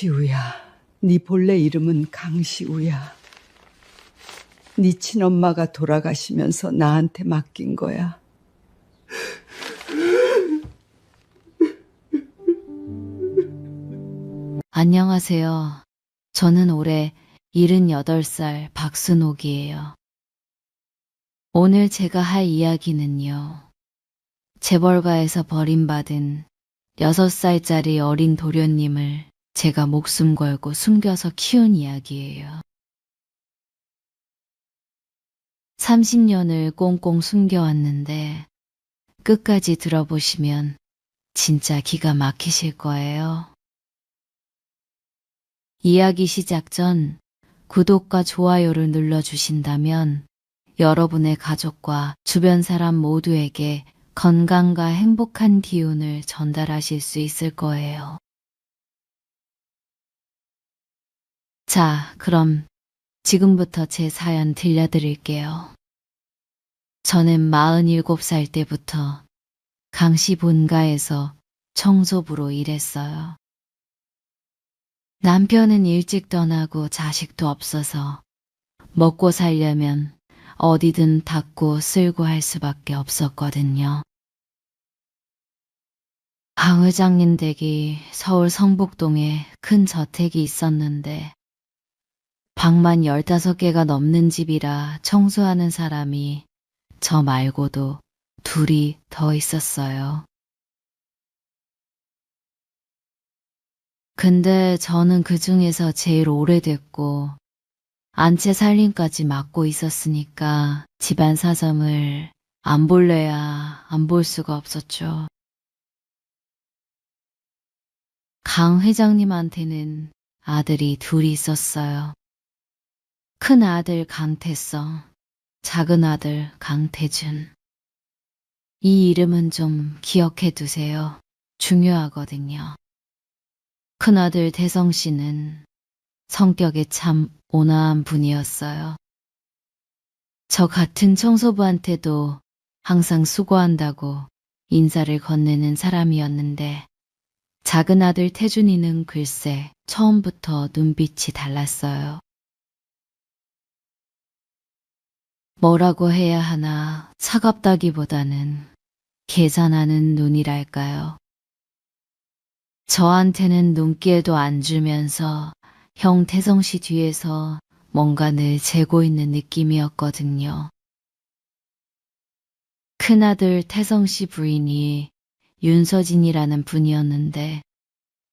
시우야, 네 본래 이름은 강시우야. 네 친엄마가 돌아가시면서 나한테 맡긴 거야. 안녕하세요. 저는 올해 78살 박순옥이에요. 오늘 제가 할 이야기는요. 재벌가에서 버림받은 6살짜리 어린 도련님을 제가 목숨 걸고 숨겨서 키운 이야기예요. 30년을 꽁꽁 숨겨왔는데 끝까지 들어보시면 진짜 기가 막히실 거예요. 이야기 시작 전 구독과 좋아요를 눌러주신다면 여러분의 가족과 주변 사람 모두에게 건강과 행복한 기운을 전달하실 수 있을 거예요. 자, 그럼 지금부터 제 사연 들려드릴게요. 저는 47살 때부터 강시 본가에서 청소부로 일했어요. 남편은 일찍 떠나고 자식도 없어서 먹고 살려면 어디든 닦고 쓸고 할 수밖에 없었거든요. 강 회장님 댁이 서울 성북동에 큰 저택이 있었는데 방만 15개가 넘는 집이라 청소하는 사람이 저 말고도 둘이 더 있었어요. 근데 저는 그 중에서 제일 오래됐고 안채 살림까지 맡고 있었으니까 집안 사정을 안 볼래야 안 볼 수가 없었죠. 강 회장님한테는 아들이 둘이 있었어요. 큰 아들 강태성, 작은 아들 강태준. 이 이름은 좀 기억해 두세요. 중요하거든요. 큰아들 태성 씨는 성격이 참 온화한 분이었어요. 저 같은 청소부한테도 항상 수고한다고 인사를 건네는 사람이었는데 작은 아들 태준이는 글쎄 처음부터 눈빛이 달랐어요. 뭐라고 해야 하나 차갑다기보다는 계산하는 눈이랄까요. 저한테는 눈길도 안 주면서 형 태성 씨 뒤에서 뭔가 늘 재고 있는 느낌이었거든요. 큰아들 태성 씨 부인이 윤서진이라는 분이었는데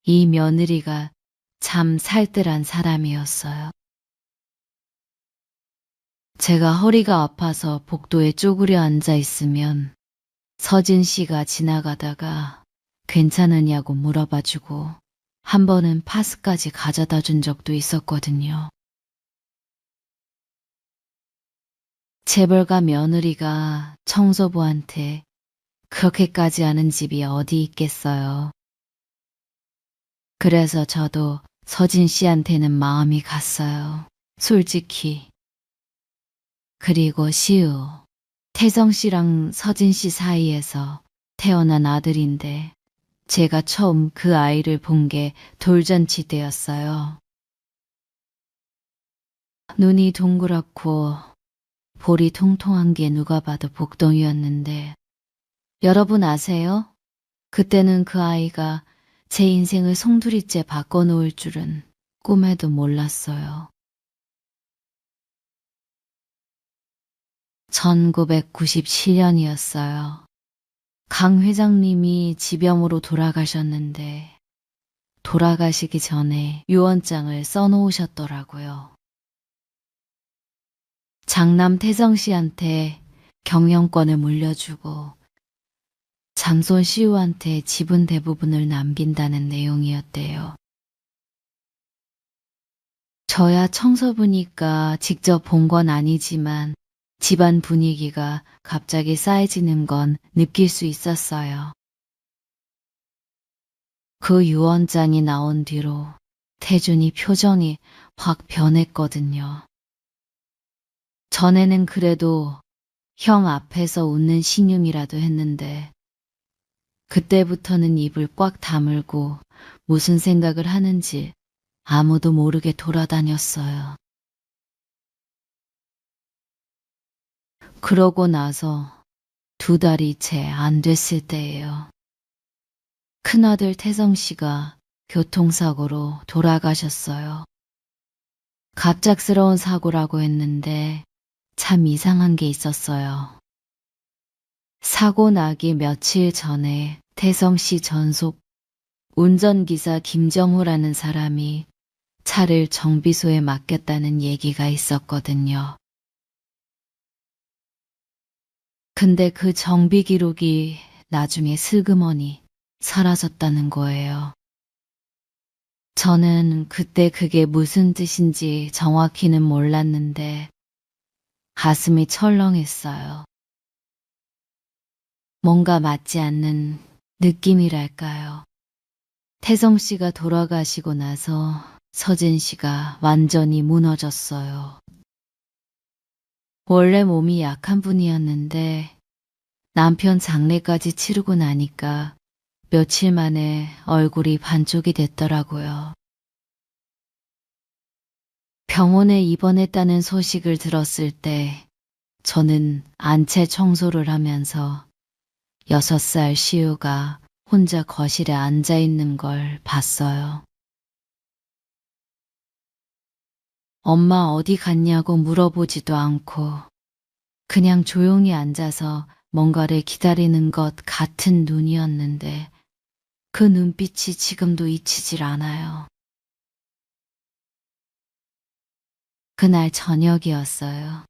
이 며느리가 참 살뜰한 사람이었어요. 제가 허리가 아파서 복도에 쪼그려 앉아 있으면 서진 씨가 지나가다가 괜찮으냐고 물어봐주고 한 번은 파스까지 가져다 준 적도 있었거든요. 재벌가 며느리가 청소부한테 그렇게까지 하는 집이 어디 있겠어요. 그래서 저도 서진 씨한테는 마음이 갔어요. 솔직히. 그리고 시우, 태성 씨랑 서진 씨 사이에서 태어난 아들인데 제가 처음 그 아이를 본 게 돌잔치 때였어요. 눈이 동그랗고 볼이 통통한 게 누가 봐도 복덩이였는데 여러분 아세요? 그때는 그 아이가 제 인생을 송두리째 바꿔놓을 줄은 꿈에도 몰랐어요. 1997년이었어요. 강 회장님이 지병으로 돌아가셨는데 돌아가시기 전에 유언장을 써놓으셨더라고요. 장남 태성 씨한테 경영권을 물려주고 장손 시우한테 지분 대부분을 남긴다는 내용이었대요. 저야 청소부니까 직접 본 건 아니지만 집안 분위기가 갑자기 싸해지는 건 느낄 수 있었어요. 그 유언장이 나온 뒤로 태준이 표정이 확 변했거든요. 전에는 그래도 형 앞에서 웃는 신용이라도 했는데 그때부터는 입을 꽉 다물고 무슨 생각을 하는지 아무도 모르게 돌아다녔어요. 그러고 나서 2달이 채 안 됐을 때예요. 큰아들 태성 씨가 교통사고로 돌아가셨어요. 갑작스러운 사고라고 했는데 참 이상한 게 있었어요. 사고 나기 며칠 전에 태성 씨 전속 운전기사 김정우라는 사람이 차를 정비소에 맡겼다는 얘기가 있었거든요. 근데 그 정비 기록이 나중에 슬그머니 사라졌다는 거예요. 저는 그때 그게 무슨 뜻인지 정확히는 몰랐는데 가슴이 철렁했어요. 뭔가 맞지 않는 느낌이랄까요. 태성 씨가 돌아가시고 나서 서진 씨가 완전히 무너졌어요. 원래 몸이 약한 분이었는데 남편 장례까지 치르고 나니까 며칠 만에 얼굴이 반쪽이 됐더라고요. 병원에 입원했다는 소식을 들었을 때 저는 안채 청소를 하면서 6살 시우가 혼자 거실에 앉아 있는 걸 봤어요. 엄마 어디 갔냐고 물어보지도 않고 그냥 조용히 앉아서 뭔가를 기다리는 것 같은 눈이었는데 그 눈빛이 지금도 잊히질 않아요. 그날 저녁이었어요.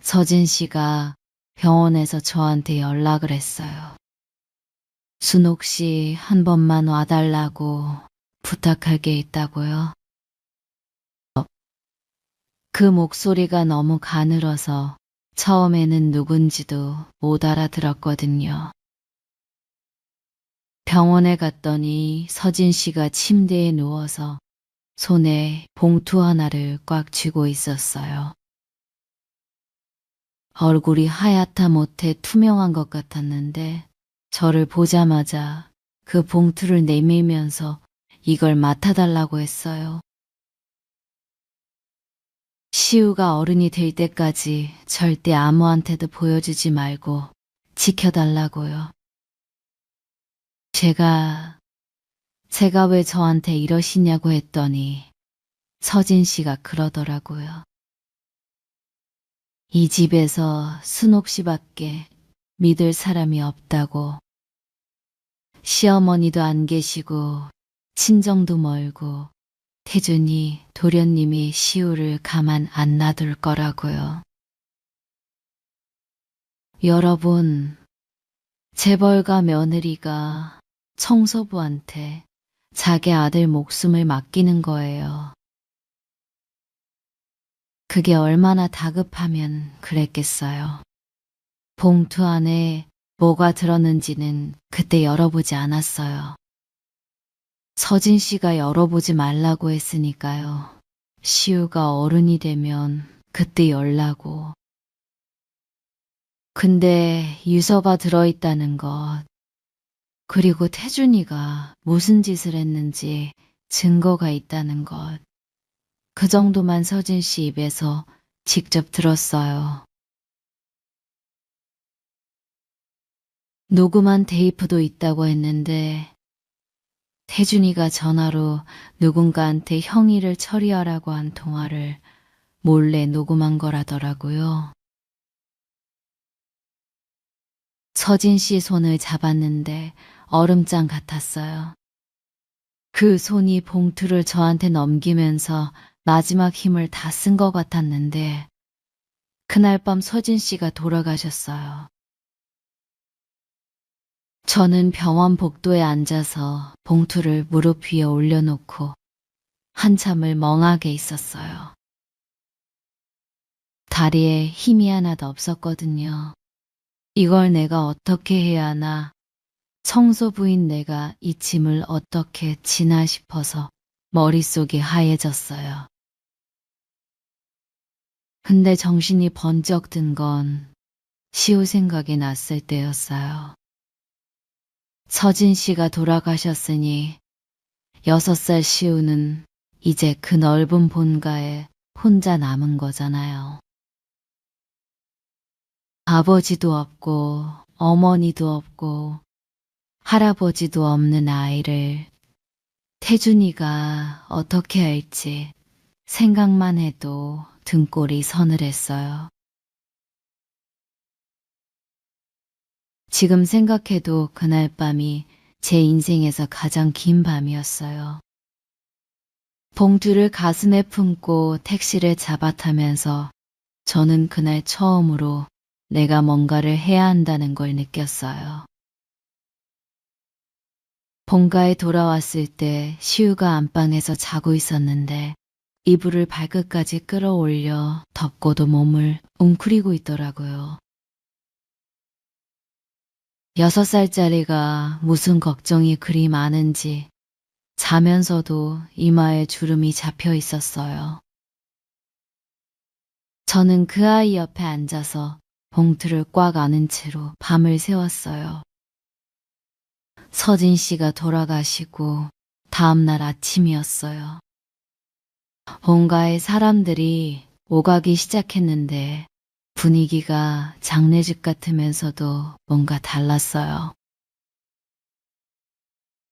서진 씨가 병원에서 저한테 연락을 했어요. 순옥 씨 한 번만 와달라고 부탁할 게 있다고요. 그 목소리가 너무 가늘어서 처음에는 누군지도 못 알아들었거든요. 병원에 갔더니 서진 씨가 침대에 누워서 손에 봉투 하나를 꽉 쥐고 있었어요. 얼굴이 하얗다 못해 투명한 것 같았는데 저를 보자마자 그 봉투를 내밀면서 이걸 맡아달라고 했어요. 시우가 어른이 될 때까지 절대 아무한테도 보여주지 말고 지켜달라고요. 제가 왜 저한테 이러시냐고 했더니 서진 씨가 그러더라고요. 이 집에서 순옥 씨밖에 믿을 사람이 없다고. 시어머니도 안 계시고 친정도 멀고 태준이 도련님이 시우를 가만 안 놔둘 거라고요. 여러분, 재벌가 며느리가 청소부한테 자기 아들 목숨을 맡기는 거예요. 그게 얼마나 다급하면 그랬겠어요. 봉투 안에 뭐가 들었는지는 그때 열어보지 않았어요. 서진 씨가 열어보지 말라고 했으니까요. 시우가 어른이 되면 그때 열라고. 근데 유서가 들어있다는 것, 그리고 태준이가 무슨 짓을 했는지 증거가 있다는 것, 그 정도만 서진 씨 입에서 직접 들었어요. 녹음한 테이프도 있다고 했는데 태준이가 전화로 누군가한테 형의를 처리하라고 한 통화를 몰래 녹음한 거라더라고요. 서진 씨 손을 잡았는데 얼음장 같았어요. 그 손이 봉투를 저한테 넘기면서 마지막 힘을 다 쓴 것 같았는데 그날 밤 서진 씨가 돌아가셨어요. 저는 병원 복도에 앉아서 봉투를 무릎 위에 올려놓고 한참을 멍하게 있었어요. 다리에 힘이 하나도 없었거든요. 이걸 내가 어떻게 해야 하나, 청소부인 내가 이 짐을 어떻게 지나 싶어서 머릿속이 하얘졌어요. 근데 정신이 번쩍 든 건 시우 생각이 났을 때였어요. 서진 씨가 돌아가셨으니 6살 시우는 이제 그 넓은 본가에 혼자 남은 거잖아요. 아버지도 없고 어머니도 없고 할아버지도 없는 아이를 태준이가 어떻게 할지 생각만 해도 등골이 서늘했어요. 지금 생각해도 그날 밤이 제 인생에서 가장 긴 밤이었어요. 봉투를 가슴에 품고 택시를 잡아타면서 저는 그날 처음으로 내가 뭔가를 해야 한다는 걸 느꼈어요. 본가에 돌아왔을 때 시우가 안방에서 자고 있었는데 이불을 발끝까지 끌어올려 덮고도 몸을 웅크리고 있더라고요. 6살짜리가 무슨 걱정이 그리 많은지 자면서도 이마에 주름이 잡혀 있었어요. 저는 그 아이 옆에 앉아서 봉투를 꽉 안은 채로 밤을 새웠어요. 서진 씨가 돌아가시고 다음날 아침이었어요. 본가에 사람들이 오가기 시작했는데 분위기가 장례집 같으면서도 뭔가 달랐어요.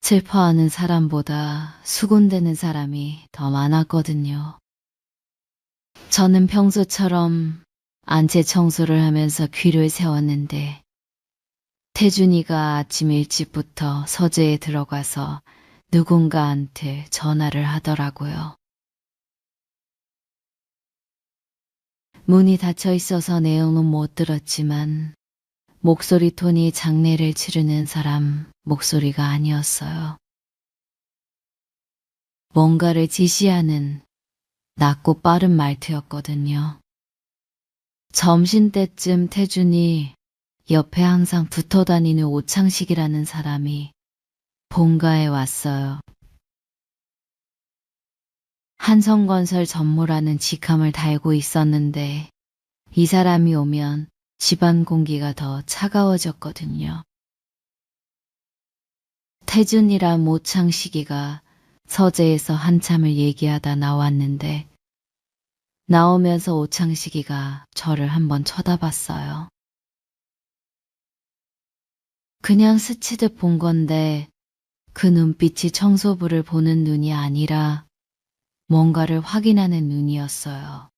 슬퍼하는 사람보다 수군대는 사람이 더 많았거든요. 저는 평소처럼 안채 청소를 하면서 귀를 세웠는데 태준이가 아침 일찍부터 서재에 들어가서 누군가한테 전화를 하더라고요. 문이 닫혀 있어서 내용은 못 들었지만 목소리 톤이 장례를 치르는 사람 목소리가 아니었어요. 뭔가를 지시하는 낮고 빠른 말투였거든요. 점심때쯤 태준이 옆에 항상 붙어 다니는 오창식이라는 사람이 본가에 왔어요. 한성건설 전무라는 직함을 달고 있었는데 이 사람이 오면 집안 공기가 더 차가워졌거든요. 태준이랑 오창식이가 서재에서 한참을 얘기하다 나왔는데 나오면서 오창식이가 저를 한번 쳐다봤어요. 그냥 스치듯 본 건데 그 눈빛이 청소부를 보는 눈이 아니라 뭔가를 확인하는 눈이었어요.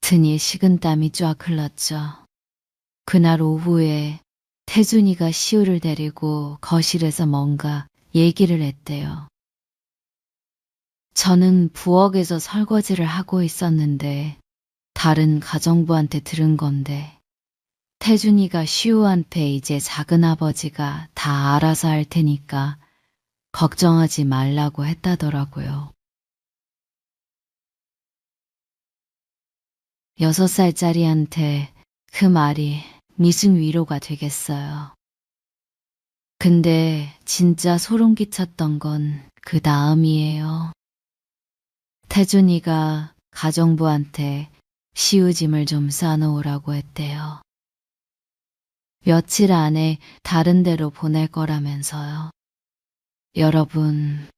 등에 식은땀이 쫙 흘렀죠. 그날 오후에 태준이가 시우를 데리고 거실에서 뭔가 얘기를 했대요. 저는 부엌에서 설거지를 하고 있었는데 다른 가정부한테 들은 건데 태준이가 시우한테 이제 작은아버지가 다 알아서 할 테니까 걱정하지 말라고 했다더라고요. 6살짜리한테 그 말이 무슨 위로가 되겠어요. 근데 진짜 소름 끼쳤던 건 그 다음이에요. 태준이가 가정부한테 시우짐을 좀 싸놓으라고 했대요. 며칠 안에 다른 데로 보낼 거라면서요. 여러분,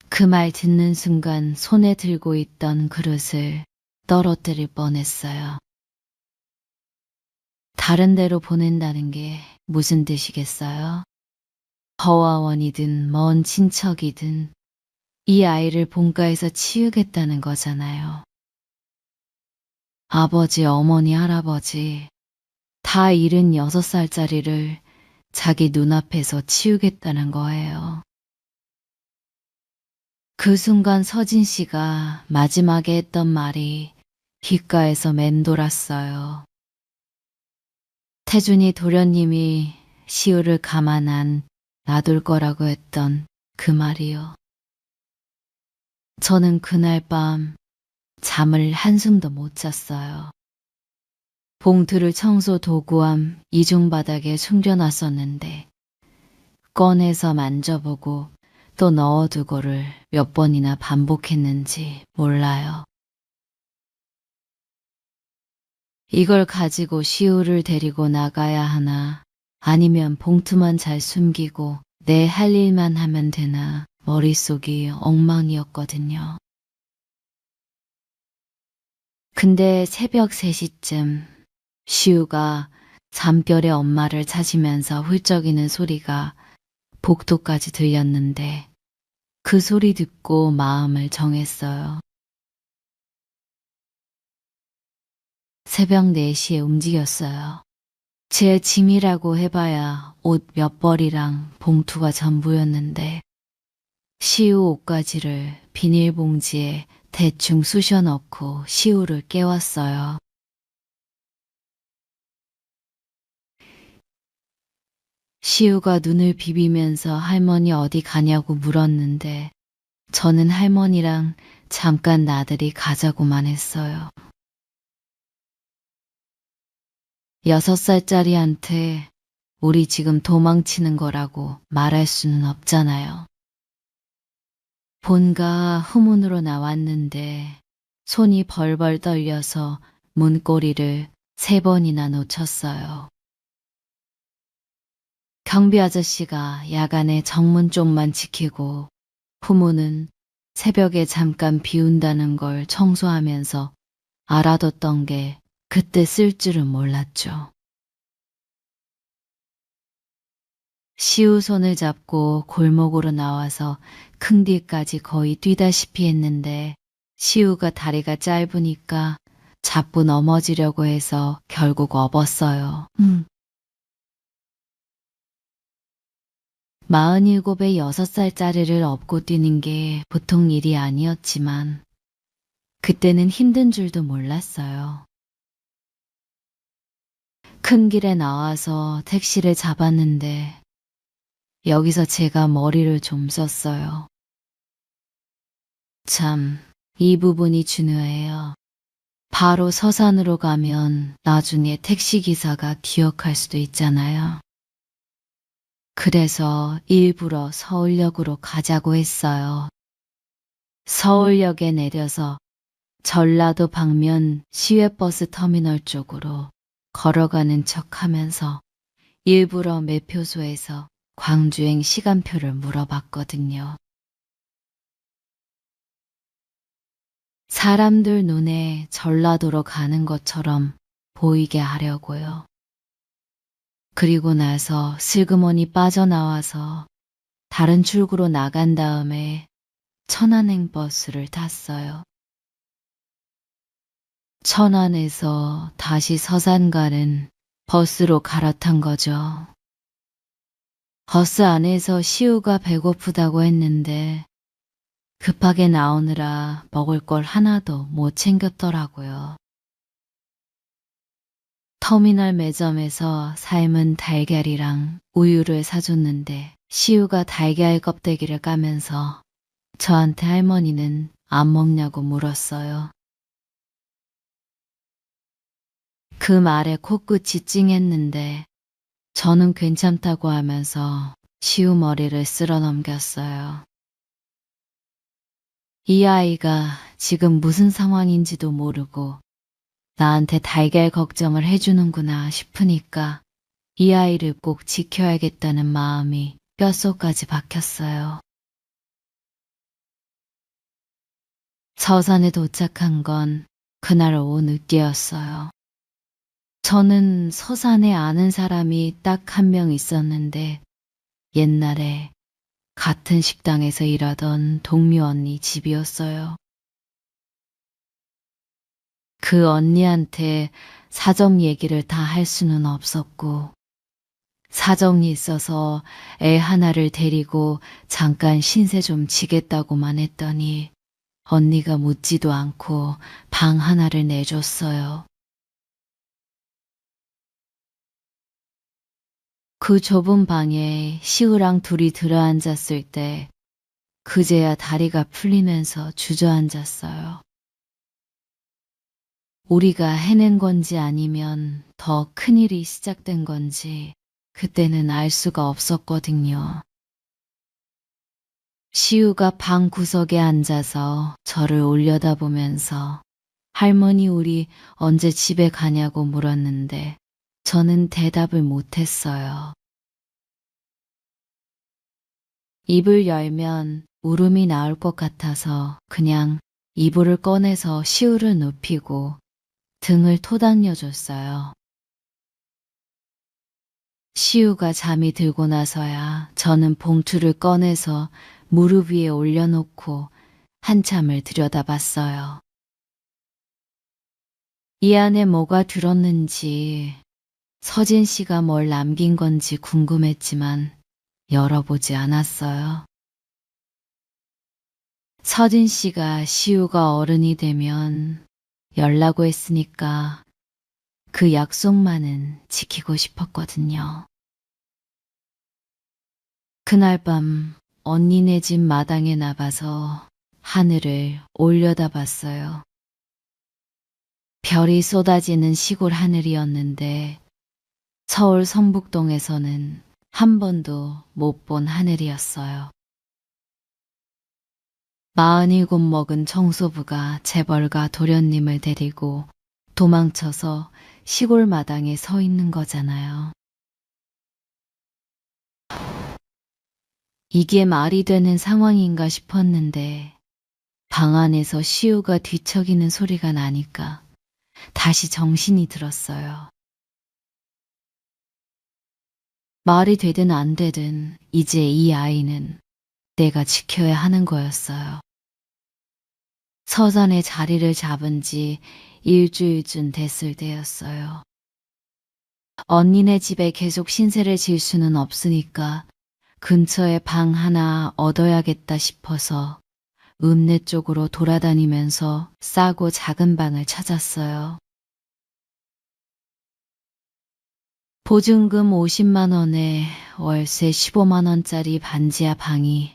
그 말 듣는 순간 손에 들고 있던 그릇을 떨어뜨릴 뻔했어요. 다른 데로 보낸다는 게 무슨 뜻이겠어요? 허화원이든 먼 친척이든 이 아이를 본가에서 치우겠다는 거잖아요. 아버지, 어머니, 할아버지 다 잃은 6살짜리를 자기 눈앞에서 치우겠다는 거예요. 그 순간 서진 씨가 마지막에 했던 말이 귓가에서 맴돌았어요. 태준이 도련님이 시우를 가만 안 놔둘 거라고 했던 그 말이요. 저는 그날 밤 잠을 한숨도 못 잤어요. 봉투를 청소 도구함 이중바닥에 숨겨놨었는데 꺼내서 만져보고 또 넣어두고를 몇 번이나 반복했는지 몰라요. 이걸 가지고 시우를 데리고 나가야 하나 아니면 봉투만 잘 숨기고 내 할 일만 하면 되나 머릿속이 엉망이었거든요. 근데 새벽 3시쯤 시우가 잠결에 엄마를 찾으면서 훌쩍이는 소리가 복도까지 들렸는데 그 소리 듣고 마음을 정했어요. 새벽 4시에 움직였어요. 제 짐이라고 해봐야 옷 몇 벌이랑 봉투가 전부였는데 시우 옷가지를 비닐봉지에 대충 쑤셔 넣고 시우를 깨웠어요. 시우가 눈을 비비면서 할머니 어디 가냐고 물었는데 저는 할머니랑 잠깐 나들이 가자고만 했어요. 6살짜리한테 우리 지금 도망치는 거라고 말할 수는 없잖아요. 본가 후문으로 나왔는데 손이 벌벌 떨려서 문고리를 3번이나 놓쳤어요. 경비 아저씨가 야간에 정문 쪽만 지키고 후문은 새벽에 잠깐 비운다는 걸 청소하면서 알아뒀던 게 그때 쓸 줄은 몰랐죠. 시우 손을 잡고 골목으로 나와서 큰 뒤까지 거의 뛰다시피 했는데 시우가 다리가 짧으니까 잡고 넘어지려고 해서 결국 업었어요. 47에 6살짜리를 업고 뛰는 게 보통 일이 아니었지만 그때는 힘든 줄도 몰랐어요. 큰 길에 나와서 택시를 잡았는데 여기서 제가 머리를 좀 썼어요. 참, 이 부분이 중요해요. 바로 서산으로 가면 나중에 택시기사가 기억할 수도 있잖아요. 그래서 일부러 서울역으로 가자고 했어요. 서울역에 내려서 전라도 방면 시외버스 터미널 쪽으로 걸어가는 척하면서 일부러 매표소에서 광주행 시간표를 물어봤거든요. 사람들 눈에 전라도로 가는 것처럼 보이게 하려고요. 그리고 나서 슬그머니 빠져나와서 다른 출구로 나간 다음에 천안행 버스를 탔어요. 천안에서 다시 서산 가는 버스로 갈아탄 거죠. 버스 안에서 시우가 배고프다고 했는데 급하게 나오느라 먹을 걸 하나도 못 챙겼더라고요. 터미널 매점에서 삶은 달걀이랑 우유를 사줬는데 시우가 달걀 껍데기를 까면서 저한테 할머니는 안 먹냐고 물었어요. 그 말에 코끝이 찡했는데 저는 괜찮다고 하면서 시우 머리를 쓸어 넘겼어요. 이 아이가 지금 무슨 상황인지도 모르고 나한테 달걀 걱정을 해주는구나 싶으니까 이 아이를 꼭 지켜야겠다는 마음이 뼛속까지 박혔어요. 서산에 도착한 건 그날 오후 늦게였어요. 저는 서산에 아는 사람이 딱 한 명 있었는데 옛날에 같은 식당에서 일하던 동료 언니 집이었어요. 그 언니한테 사정 얘기를 다 할 수는 없었고 사정이 있어서 애 하나를 데리고 잠깐 신세 좀 지겠다고만 했더니 언니가 묻지도 않고 방 하나를 내줬어요. 그 좁은 방에 시우랑 둘이 들어앉았을 때 그제야 다리가 풀리면서 주저앉았어요. 우리가 해낸 건지 아니면 더 큰일이 시작된 건지 그때는 알 수가 없었거든요. 시우가 방 구석에 앉아서 저를 올려다보면서 할머니 우리 언제 집에 가냐고 물었는데 저는 대답을 못했어요. 입을 열면 울음이 나올 것 같아서 그냥 이불을 꺼내서 시우를 눕히고 등을 토닥여줬어요. 시우가 잠이 들고 나서야 저는 봉투를 꺼내서 무릎 위에 올려놓고 한참을 들여다봤어요. 이 안에 뭐가 들었는지, 서진 씨가 뭘 남긴 건지 궁금했지만 열어보지 않았어요. 서진 씨가 시우가 어른이 되면 열라고 했으니까 그 약속만은 지키고 싶었거든요. 그날 밤 언니네 집 마당에 나가서 하늘을 올려다봤어요. 별이 쏟아지는 시골 하늘이었는데 서울 성북동에서는 한 번도 못 본 하늘이었어요. 47 먹은 청소부가 재벌가 도련님을 데리고 도망쳐서 시골 마당에 서 있는 거잖아요. 이게 말이 되는 상황인가 싶었는데 방 안에서 시우가 뒤척이는 소리가 나니까 다시 정신이 들었어요. 말이 되든 안 되든 이제 이 아이는 내가 지켜야 하는 거였어요. 서산에 자리를 잡은 지 일주일쯤 됐을 때였어요. 언니네 집에 계속 신세를 질 수는 없으니까 근처에 방 하나 얻어야겠다 싶어서 읍내 쪽으로 돌아다니면서 싸고 작은 방을 찾았어요. 보증금 50만 원에 월세 15만 원짜리 반지하 방이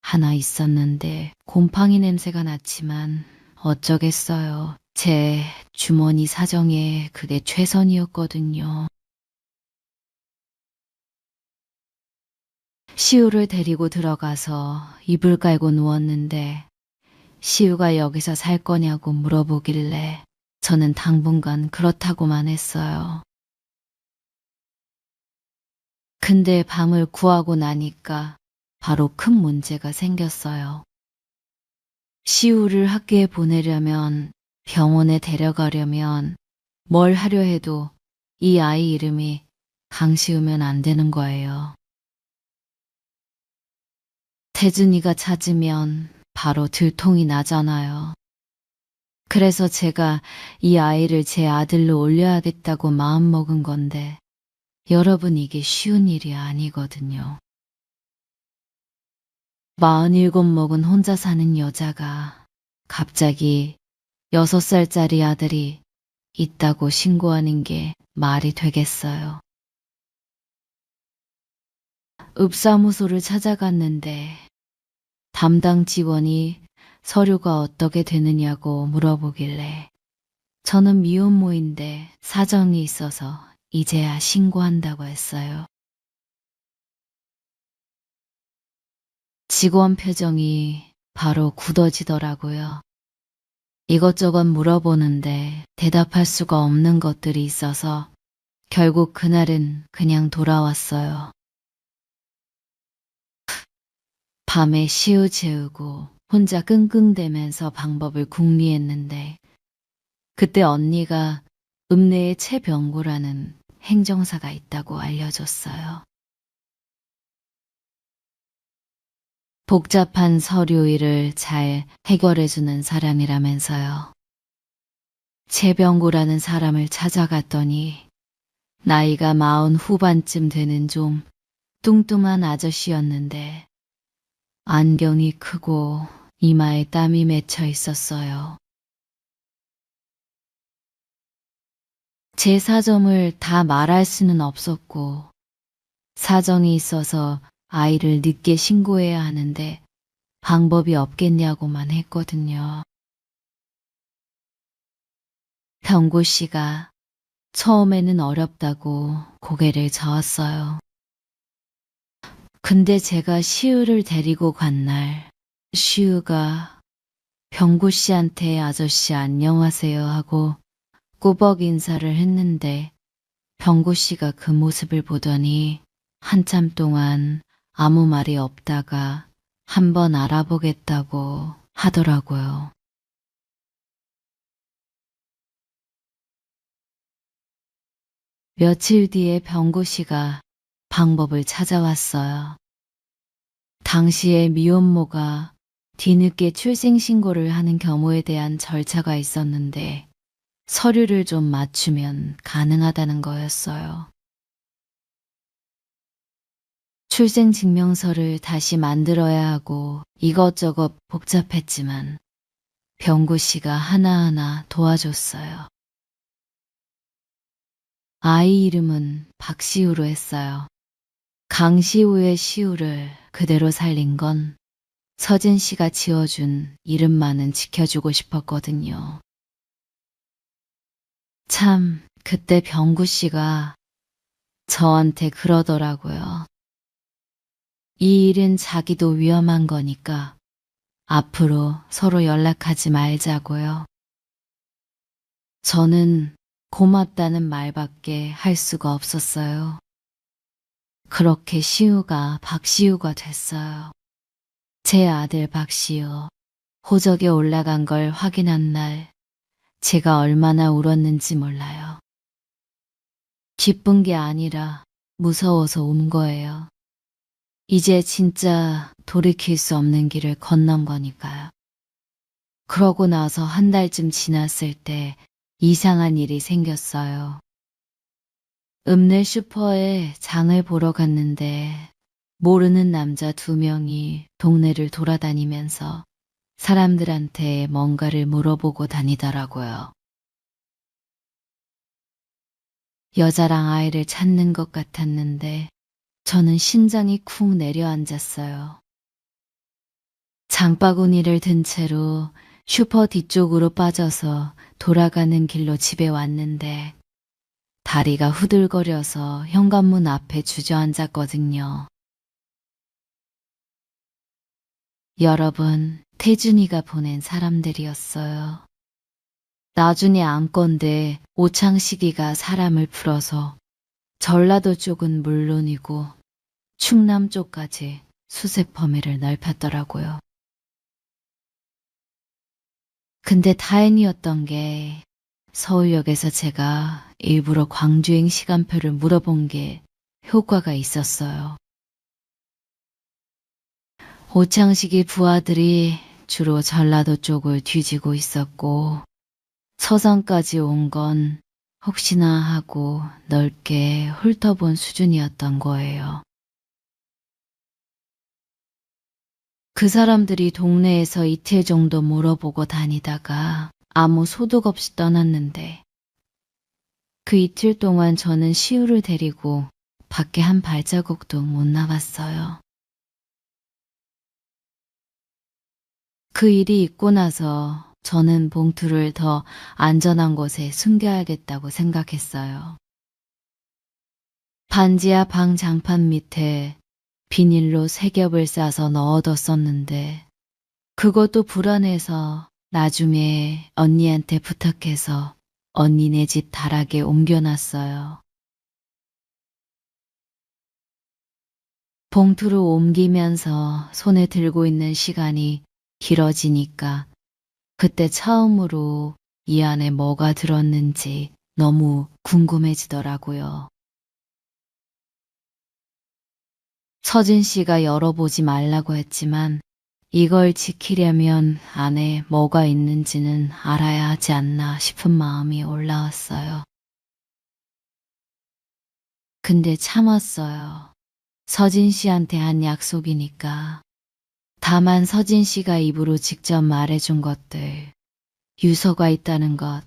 하나 있었는데 곰팡이 냄새가 났지만 어쩌겠어요. 제 주머니 사정에 그게 최선이었거든요. 시우를 데리고 들어가서 이불 깔고 누웠는데 시우가 여기서 살 거냐고 물어보길래 저는 당분간 그렇다고만 했어요. 근데 밤을 구하고 나니까 바로 큰 문제가 생겼어요. 시우를 학교에 보내려면, 병원에 데려가려면 뭘 하려 해도 이 아이 이름이 강시우면 안 되는 거예요. 태준이가 찾으면 바로 들통이 나잖아요. 그래서 제가 이 아이를 제 아들로 올려야겠다고 마음먹은 건데 여러분 이게 쉬운 일이 아니거든요. 47 먹은 혼자 사는 여자가 갑자기 6살짜리 아들이 있다고 신고하는 게 말이 되겠어요. 읍사무소를 찾아갔는데 담당 직원이 서류가 어떻게 되느냐고 물어보길래 저는 미혼모인데 사정이 있어서 이제야 신고한다고 했어요. 직원 표정이 바로 굳어지더라고요. 이것저것 물어보는데 대답할 수가 없는 것들이 있어서 결국 그날은 그냥 돌아왔어요. 밤에 시우 재우고 혼자 끙끙대면서 방법을 궁리했는데 그때 언니가 읍내에 최병구라는 행정사가 있다고 알려줬어요. 복잡한 서류 일을 잘 해결해주는 사람이라면서요. 최병구라는 사람을 찾아갔더니 나이가 40 후반쯤 되는 좀 뚱뚱한 아저씨였는데 안경이 크고 이마에 땀이 맺혀 있었어요. 제 사정을 다 말할 수는 없었고 사정이 있어서 아이를 늦게 신고해야 하는데 방법이 없겠냐고만 했거든요. 병구 씨가 처음에는 어렵다고 고개를 저었어요. 근데 제가 시우를 데리고 간 날 시우가 병구 씨한테 아저씨 안녕하세요 하고 꾸벅 인사를 했는데 병구 씨가 그 모습을 보더니 한참 동안 아무 말이 없다가 한번 알아보겠다고 하더라고요. 며칠 뒤에 병구 씨가 방법을 찾아왔어요. 당시에 미혼모가 뒤늦게 출생신고를 하는 경우에 대한 절차가 있었는데 서류를 좀 맞추면 가능하다는 거였어요. 출생증명서를 다시 만들어야 하고 이것저것 복잡했지만 병구 씨가 하나하나 도와줬어요. 아이 이름은 박시우로 했어요. 강시우의 시우를 그대로 살린 건 서진 씨가 지어준 이름만은 지켜주고 싶었거든요. 참, 그때 병구 씨가 저한테 그러더라고요. 이 일은 자기도 위험한 거니까 앞으로 서로 연락하지 말자고요. 저는 고맙다는 말밖에 할 수가 없었어요. 그렇게 시우가 박시우가 됐어요. 제 아들 박시우, 호적에 올라간 걸 확인한 날 제가 얼마나 울었는지 몰라요. 기쁜 게 아니라 무서워서 운 거예요. 이제 진짜 돌이킬 수 없는 길을 건넌 거니까요. 그러고 나서 한 달쯤 지났을 때 이상한 일이 생겼어요. 읍내 슈퍼에 장을 보러 갔는데 모르는 남자 2명이 동네를 돌아다니면서 사람들한테 뭔가를 물어보고 다니더라고요. 여자랑 아이를 찾는 것 같았는데 저는 심장이 쿵 내려앉았어요. 장바구니를 든 채로 슈퍼 뒤쪽으로 빠져서 돌아가는 길로 집에 왔는데 다리가 후들거려서 현관문 앞에 주저앉았거든요. 여러분, 태준이가 보낸 사람들이었어요. 나중에 안건데 오창식이가 사람을 풀어서 전라도 쪽은 물론이고 충남 쪽까지 수색 범위를 넓혔더라고요. 근데 다행이었던 게 서울역에서 제가 일부러 광주행 시간표를 물어본 게 효과가 있었어요. 오창식이 부하들이 주로 전라도 쪽을 뒤지고 있었고 서산까지 온 건 혹시나 하고 넓게 훑어본 수준이었던 거예요. 그 사람들이 동네에서 이틀 정도 물어보고 다니다가 아무 소득 없이 떠났는데 그 이틀 동안 저는 시우를 데리고 밖에 한 발자국도 못 나갔어요. 그 일이 있고 나서 저는 봉투를 더 안전한 곳에 숨겨야겠다고 생각했어요. 반지하 방 장판 밑에 비닐로 3겹을 싸서 넣어뒀었는데 그것도 불안해서 나중에 언니한테 부탁해서 언니네 집 다락에 옮겨놨어요. 봉투를 옮기면서 손에 들고 있는 시간이 길어지니까 그때 처음으로 이 안에 뭐가 들었는지 너무 궁금해지더라고요. 서진 씨가 열어보지 말라고 했지만 이걸 지키려면 안에 뭐가 있는지는 알아야 하지 않나 싶은 마음이 올라왔어요. 근데 참았어요. 서진 씨한테 한 약속이니까. 다만 서진 씨가 입으로 직접 말해준 것들, 유서가 있다는 것,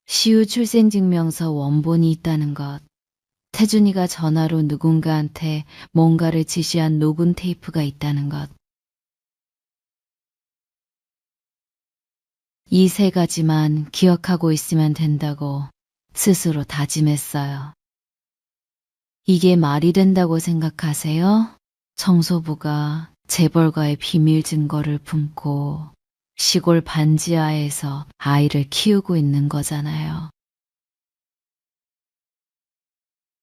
시우 출생증명서 원본이 있다는 것, 태준이가 전화로 누군가한테 뭔가를 지시한 녹음 테이프가 있다는 것. 이 3가지만 기억하고 있으면 된다고 스스로 다짐했어요. 이게 말이 된다고 생각하세요? 청소부가 재벌가의 비밀 증거를 품고 시골 반지하에서 아이를 키우고 있는 거잖아요.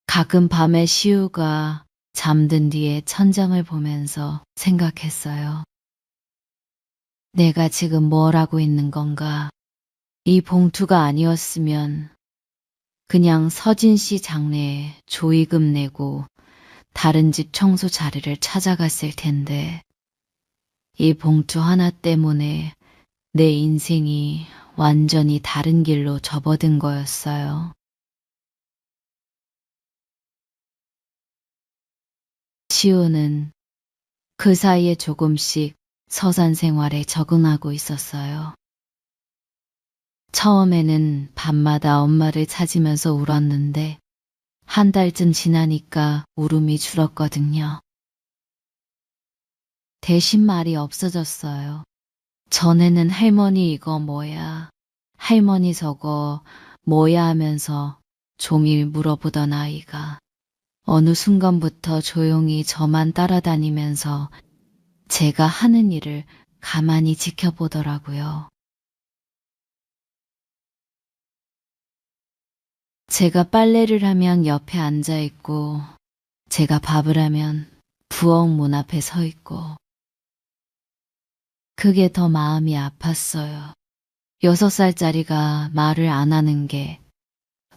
가끔 밤에 시우가 잠든 뒤에 천장을 보면서 생각했어요. 내가 지금 뭘 하고 있는 건가? 이 봉투가 아니었으면 그냥 서진 씨 장례에 조의금 내고 다른 집 청소 자리를 찾아갔을 텐데, 이 봉투 하나 때문에 내 인생이 완전히 다른 길로 접어든 거였어요. 시우는 그 사이에 조금씩 서산 생활에 적응하고 있었어요. 처음에는 밤마다 엄마를 찾으면서 울었는데 한 달쯤 지나니까 울음이 줄었거든요. 대신 말이 없어졌어요. 전에는 할머니 이거 뭐야, 할머니 저거 뭐야 하면서 종일 물어보던 아이가 어느 순간부터 조용히 저만 따라다니면서 제가 하는 일을 가만히 지켜보더라고요. 제가 빨래를 하면 옆에 앉아 있고, 제가 밥을 하면 부엌 문 앞에 서 있고, 그게 더 마음이 아팠어요. 6살짜리가 말을 안 하는 게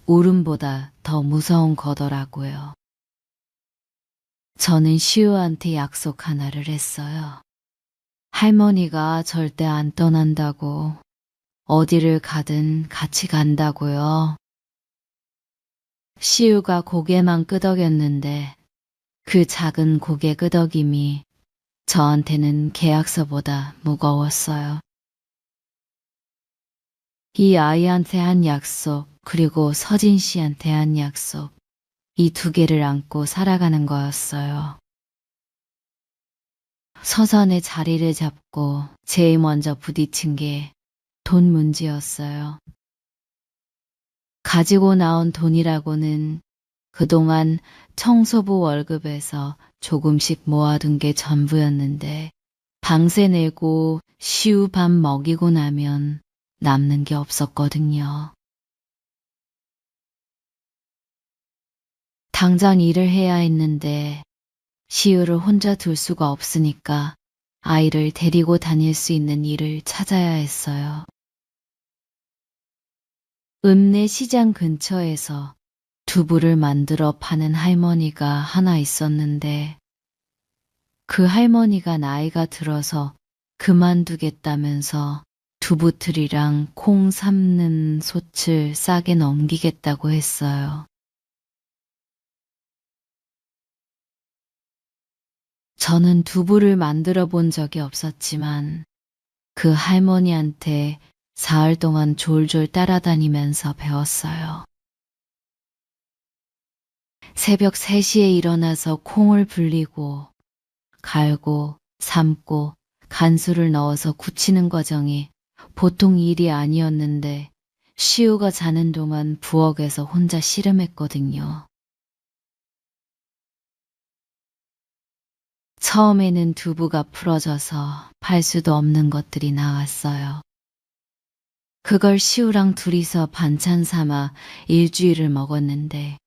울음보다 더 무서운 거더라고요. 저는 시우한테 약속 하나를 했어요. 할머니가 절대 안 떠난다고, 어디를 가든 같이 간다고요. 시우가 고개만 끄덕였는데 그 작은 고개 끄덕임이 저한테는 계약서보다 무거웠어요. 이 아이한테 한 약속, 그리고 서진 씨한테 한 약속, 이 두 개를 안고 살아가는 거였어요. 서산에 자리를 잡고 제일 먼저 부딪힌 게 돈 문제였어요. 가지고 나온 돈이라고는 그동안 청소부 월급에서 조금씩 모아둔 게 전부였는데, 방세 내고 시우 밥 먹이고 나면 남는 게 없었거든요. 당장 일을 해야 했는데 시우를 혼자 둘 수가 없으니까 아이를 데리고 다닐 수 있는 일을 찾아야 했어요. 읍내 시장 근처에서 두부를 만들어 파는 할머니가 하나 있었는데, 그 할머니가 나이가 들어서 그만두겠다면서 두부틀이랑 콩 삶는 솥을 싸게 넘기겠다고 했어요. 저는 두부를 만들어 본 적이 없었지만 그 할머니한테 사흘 동안 졸졸 따라다니면서 배웠어요. 새벽 3시에 일어나서 콩을 불리고 갈고 삶고 간수를 넣어서 굳히는 과정이 보통 일이 아니었는데, 시우가 자는 동안 부엌에서 혼자 씨름했거든요. 처음에는 두부가 풀어져서 팔 수도 없는 것들이 나왔어요. 그걸 시우랑 둘이서 반찬 삼아 일주일을 먹었는데,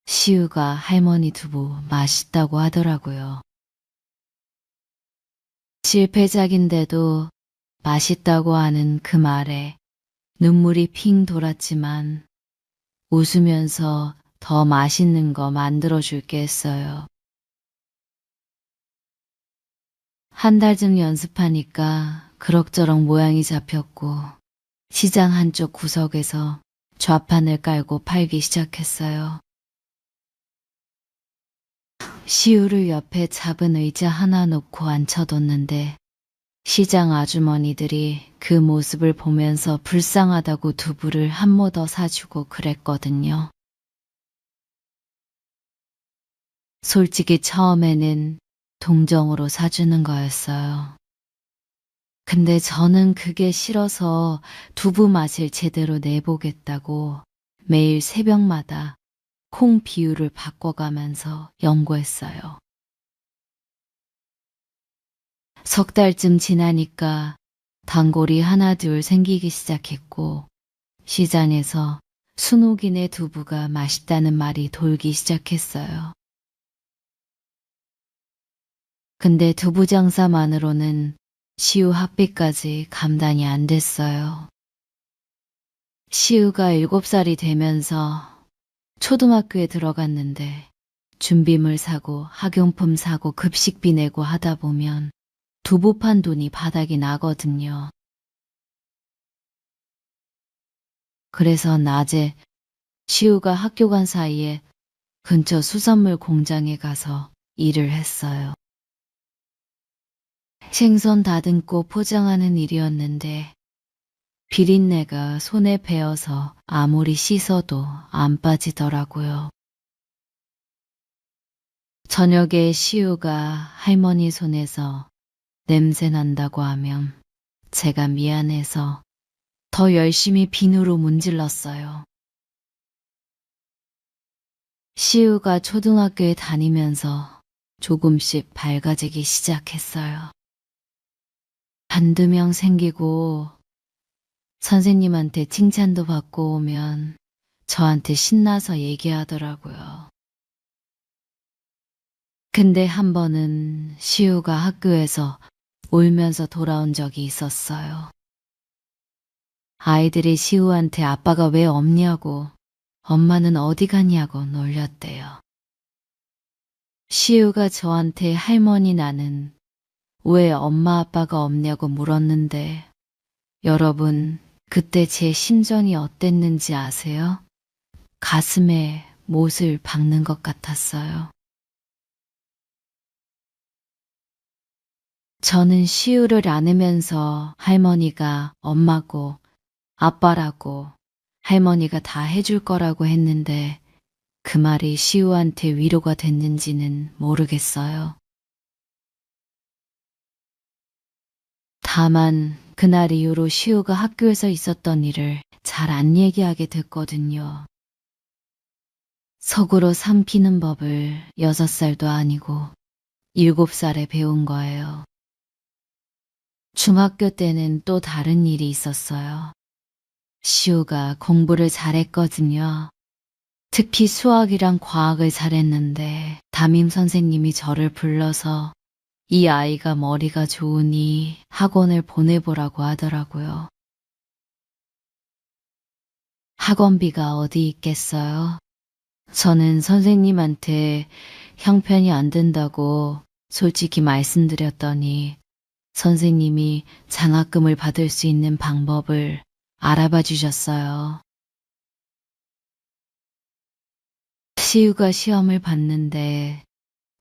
시우가 할머니 두부 맛있다고 하더라고요. 실패작인데도 맛있다고 하는 그 말에 눈물이 핑 돌았지만 웃으면서 더 맛있는 거 만들어줄게 했어요. 한 달쯤 연습하니까 그럭저럭 모양이 잡혔고, 시장 한쪽 구석에서 좌판을 깔고 팔기 시작했어요. 시우를 옆에 작은 의자 하나 놓고 앉혀뒀는데, 시장 아주머니들이 그 모습을 보면서 불쌍하다고 두부를 한 모 더 사주고 그랬거든요. 솔직히 처음에는 동정으로 사주는 거였어요. 근데 저는 그게 싫어서 두부 맛을 제대로 내보겠다고 매일 새벽마다 콩 비율을 바꿔가면서 연구했어요. 석 달쯤 지나니까 단골이 하나 둘 생기기 시작했고, 시장에서 순옥인의 두부가 맛있다는 말이 돌기 시작했어요. 근데 두부 장사만으로는 시우 학비까지 감당이 안 됐어요. 시우가 7살이 되면서 초등학교에 들어갔는데 준비물 사고 학용품 사고 급식비 내고 하다 보면 두부 판 돈이 바닥이 나거든요. 그래서 낮에 시우가 학교 간 사이에 근처 수산물 공장에 가서 일을 했어요. 생선 다듬고 포장하는 일이었는데 비린내가 손에 배어서 아무리 씻어도 안 빠지더라고요. 저녁에 시우가 할머니 손에서 냄새 난다고 하면 제가 미안해서 더 열심히 비누로 문질렀어요. 시우가 초등학교에 다니면서 조금씩 밝아지기 시작했어요. 한두 명 생기고 선생님한테 칭찬도 받고 오면 저한테 신나서 얘기하더라고요. 근데 한 번은 시우가 학교에서 울면서 돌아온 적이 있었어요. 아이들이 시우한테 아빠가 왜 없냐고, 엄마는 어디 갔냐고 놀렸대요. 시우가 저한테 할머니 나는 왜 엄마 아빠가 없냐고 물었는데 여러분 그때 제 심정이 어땠는지 아세요? 가슴에 못을 박는 것 같았어요. 저는 시우를 안으면서 할머니가 엄마고 아빠라고 할머니가 다 해줄 거라고 했는데 그 말이 시우한테 위로가 됐는지는 모르겠어요. 다만 그날 이후로 시우가 학교에서 있었던 일을 잘 안 얘기하게 됐거든요. 속으로 삼키는 법을 6살도 아니고 7살에 배운 거예요. 중학교 때는 또 다른 일이 있었어요. 시우가 공부를 잘했거든요. 특히 수학이랑 과학을 잘했는데 담임 선생님이 저를 불러서 이 아이가 머리가 좋으니 학원을 보내보라고 하더라고요. 학원비가 어디 있겠어요? 저는 선생님한테 형편이 안 된다고 솔직히 말씀드렸더니 선생님이 장학금을 받을 수 있는 방법을 알아봐 주셨어요. 시우가 시험을 봤는데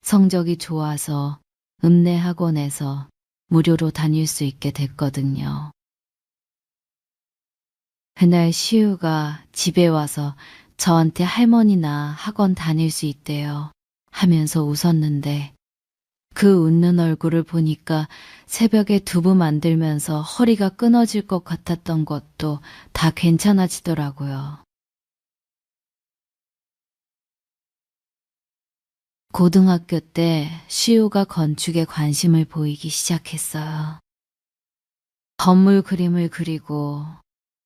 성적이 좋아서 읍내 학원에서 무료로 다닐 수 있게 됐거든요. 그날 시우가 집에 와서 저한테 할머니나 학원 다닐 수 있대요 하면서 웃었는데 그 웃는 얼굴을 보니까 새벽에 두부 만들면서 허리가 끊어질 것 같았던 것도 다 괜찮아지더라고요. 고등학교 때 시우가 건축에 관심을 보이기 시작했어요. 건물 그림을 그리고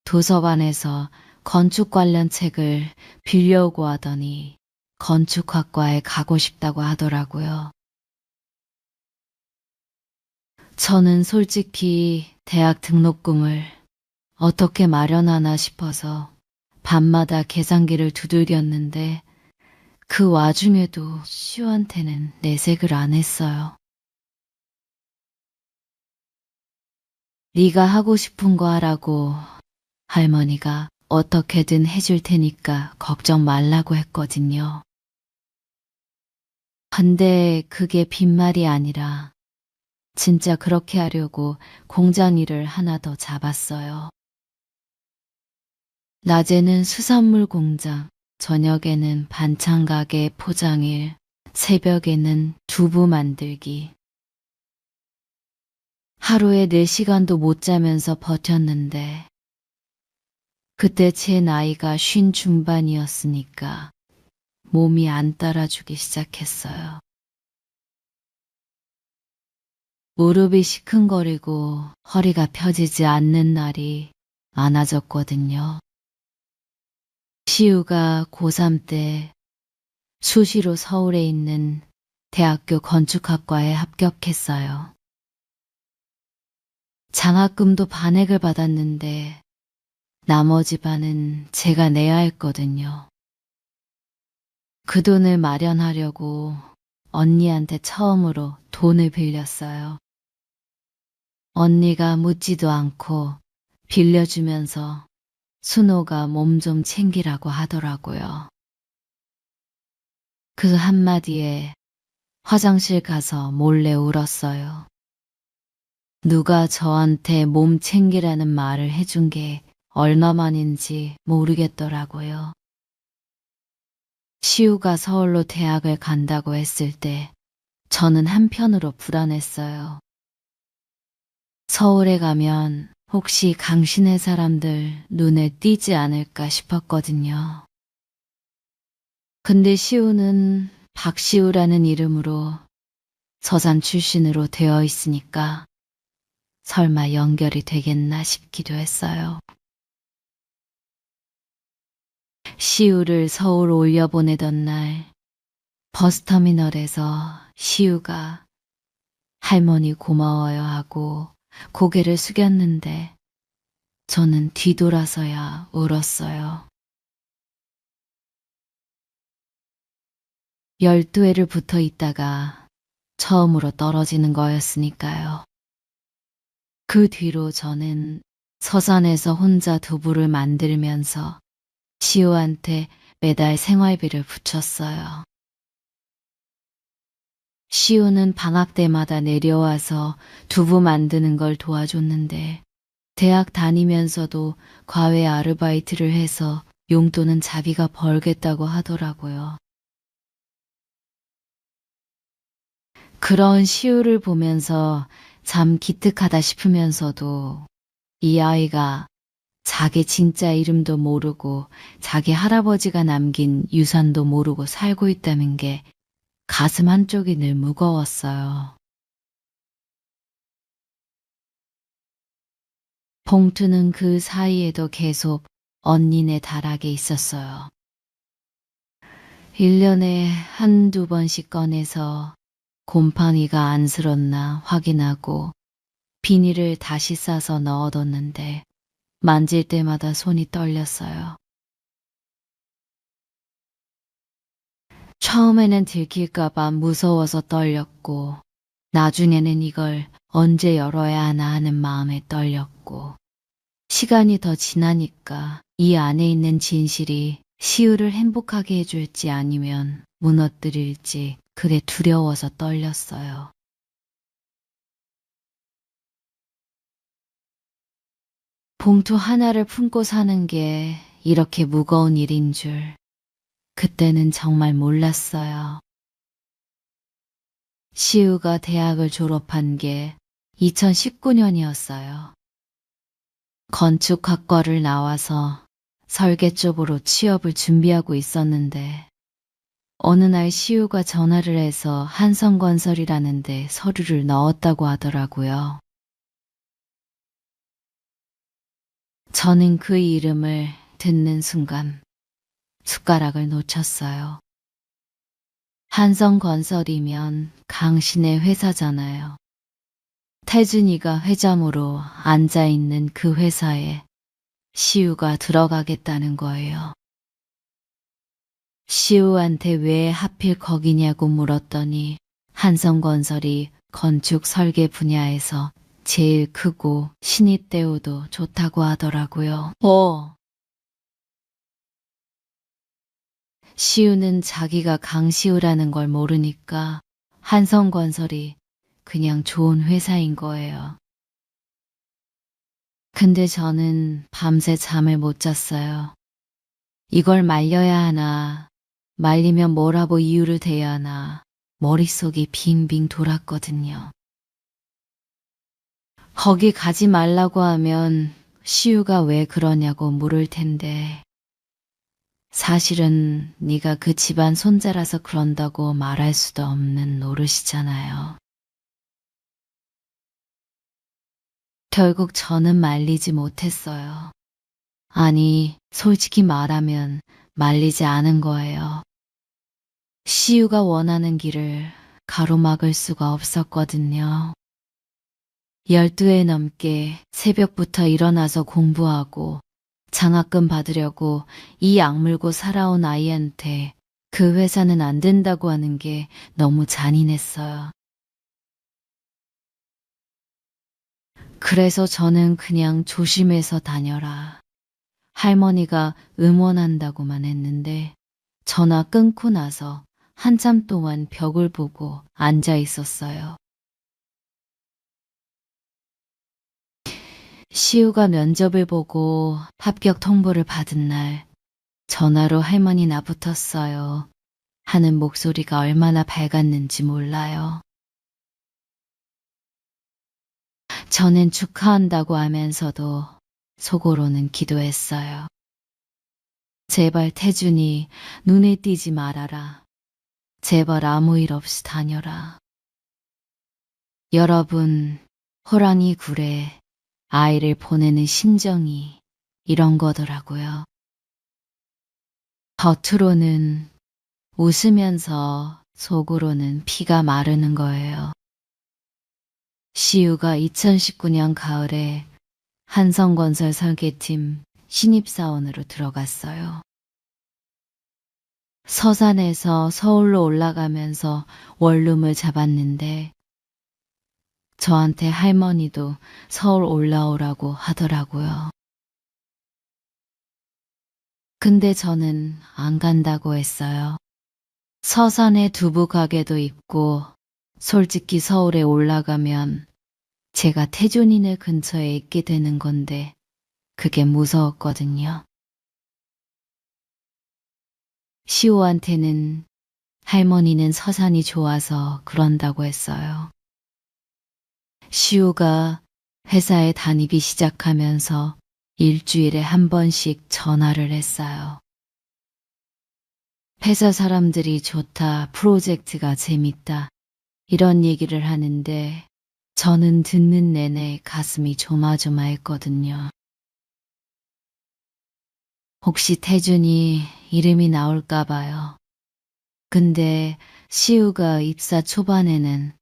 도서관에서 건축 관련 책을 빌려오고 하더니 건축학과에 가고 싶다고 하더라고요. 저는 솔직히 대학 등록금을 어떻게 마련하나 싶어서 밤마다 계산기를 두들겼는데 그 와중에도 시우한테는 내색을 안 했어요. 네가 하고 싶은 거 하라고 할머니가 어떻게든 해줄 테니까 걱정 말라고 했거든요. 근데 그게 빈말이 아니라 진짜 그렇게 하려고 공장 일을 하나 더 잡았어요. 낮에는 수산물 공장, 저녁에는 반찬 가게 포장일, 새벽에는 두부 만들기. 하루에 4시간도 못 자면서 버텼는데 그때 제 나이가 50 중반이었으니까 몸이 안 따라주기 시작했어요. 무릎이 시큰거리고 허리가 펴지지 않는 날이 많아졌거든요. 시우가 고3 때 수시로 서울에 있는 대학교 건축학과에 합격했어요. 장학금도 반액을 받았는데 나머지 반은 제가 내야 했거든요. 그 돈을 마련하려고 언니한테 처음으로 돈을 빌렸어요. 언니가 묻지도 않고 빌려주면서 순호가 몸 좀 챙기라고 하더라고요. 그 한마디에 화장실 가서 몰래 울었어요. 누가 저한테 몸 챙기라는 말을 해준 게 얼마만인지 모르겠더라고요. 시우가 서울로 대학을 간다고 했을 때 저는 한편으로 불안했어요. 서울에 가면 혹시 강신의 사람들 눈에 띄지 않을까 싶었거든요. 근데 시우는 박시우라는 이름으로 서산 출신으로 되어 있으니까 설마 연결이 되겠나 싶기도 했어요. 시우를 서울 올려보내던 날 버스터미널에서 시우가 할머니 고마워요 하고 고개를 숙였는데 저는 뒤돌아서야 울었어요. 12회를 붙어 있다가 처음으로 떨어지는 거였으니까요. 그 뒤로 저는 서산에서 혼자 두부를 만들면서 시우한테 매달 생활비를 붙였어요. 시우는 방학 때마다 내려와서 두부 만드는 걸 도와줬는데 대학 다니면서도 과외 아르바이트를 해서 용돈은 자기가 벌겠다고 하더라고요. 그런 시우를 보면서 참 기특하다 싶으면서도 이 아이가 자기 진짜 이름도 모르고 자기 할아버지가 남긴 유산도 모르고 살고 있다는 게 가슴 한쪽이 늘 무거웠어요. 봉투는 그 사이에도 계속 언니네 다락에 있었어요. 1년에 한두 번씩 꺼내서 곰팡이가 안스럽나 확인하고 비닐을 다시 싸서 넣어뒀는데 만질 때마다 손이 떨렸어요. 처음에는 들킬까봐 무서워서 떨렸고 나중에는 이걸 언제 열어야 하나 하는 마음에 떨렸고 시간이 더 지나니까 이 안에 있는 진실이 시우를 행복하게 해줄지 아니면 무너뜨릴지 그게 두려워서 떨렸어요. 봉투 하나를 품고 사는 게 이렇게 무거운 일인 줄 그때는 정말 몰랐어요. 시우가 대학을 졸업한 게 2019년이었어요. 건축학과를 나와서 설계 쪽으로 취업을 준비하고 있었는데 어느 날 시우가 전화를 해서 한성건설이라는 데 서류를 넣었다고 하더라고요. 저는 그 이름을 듣는 순간 숟가락을 놓쳤어요. 한성건설이면 강신의 회사잖아요. 태준이가 회장으로 앉아있는 그 회사에 시우가 들어가겠다는 거예요. 시우한테 왜 하필 거기냐고 물었더니 한성건설이 건축 설계 분야에서 제일 크고 신입 대우도 좋다고 하더라고요. 시우는 자기가 강시우라는 걸 모르니까 한성건설이 그냥 좋은 회사인 거예요. 근데 저는 밤새 잠을 못 잤어요. 이걸 말려야 하나, 말리면 뭐라고 이유를 대야 하나 머릿속이 빙빙 돌았거든요. 거기 가지 말라고 하면 시우가 왜 그러냐고 물을 텐데 사실은 네가 그 집안 손자라서 그런다고 말할 수도 없는 노릇이잖아요. 결국 저는 말리지 못했어요. 아니, 솔직히 말하면 말리지 않은 거예요. 시우가 원하는 길을 가로막을 수가 없었거든요. 12회 넘게 새벽부터 일어나서 공부하고 장학금 받으려고 이 악물고 살아온 아이한테 그 회사는 안 된다고 하는 게 너무 잔인했어요. 그래서 저는 그냥 조심해서 다녀라. 할머니가 응원한다고만 했는데 전화 끊고 나서 한참 동안 벽을 보고 앉아 있었어요. 시우가 면접을 보고 합격 통보를 받은 날 전화로 할머니 나 붙었어요 하는 목소리가 얼마나 밝았는지 몰라요. 저는 축하한다고 하면서도 속으로는 기도했어요. 제발 태준이 눈에 띄지 말아라. 제발 아무 일 없이 다녀라. 여러분, 호랑이 굴에 아이를 보내는 심정이 이런 거더라고요. 겉으로는 웃으면서 속으로는 피가 마르는 거예요. 시우가 2019년 가을에 한성건설 설계팀 신입사원으로 들어갔어요. 서산에서 서울로 올라가면서 원룸을 잡았는데 저한테 할머니도 서울 올라오라고 하더라고요. 근데 저는 안 간다고 했어요. 서산에 두부 가게도 있고 솔직히 서울에 올라가면 제가 태준이네 근처에 있게 되는 건데 그게 무서웠거든요. 시호한테는 할머니는 서산이 좋아서 그런다고 했어요. 시우가 회사에 다니기 시작하면서 일주일에 한 번씩 전화를 했어요. 회사 사람들이 좋다, 프로젝트가 재밌다, 이런 얘기를 하는데 저는 듣는 내내 가슴이 조마조마했거든요. 혹시 태준이 이름이 나올까 봐요. 근데 시우가 입사 초반에는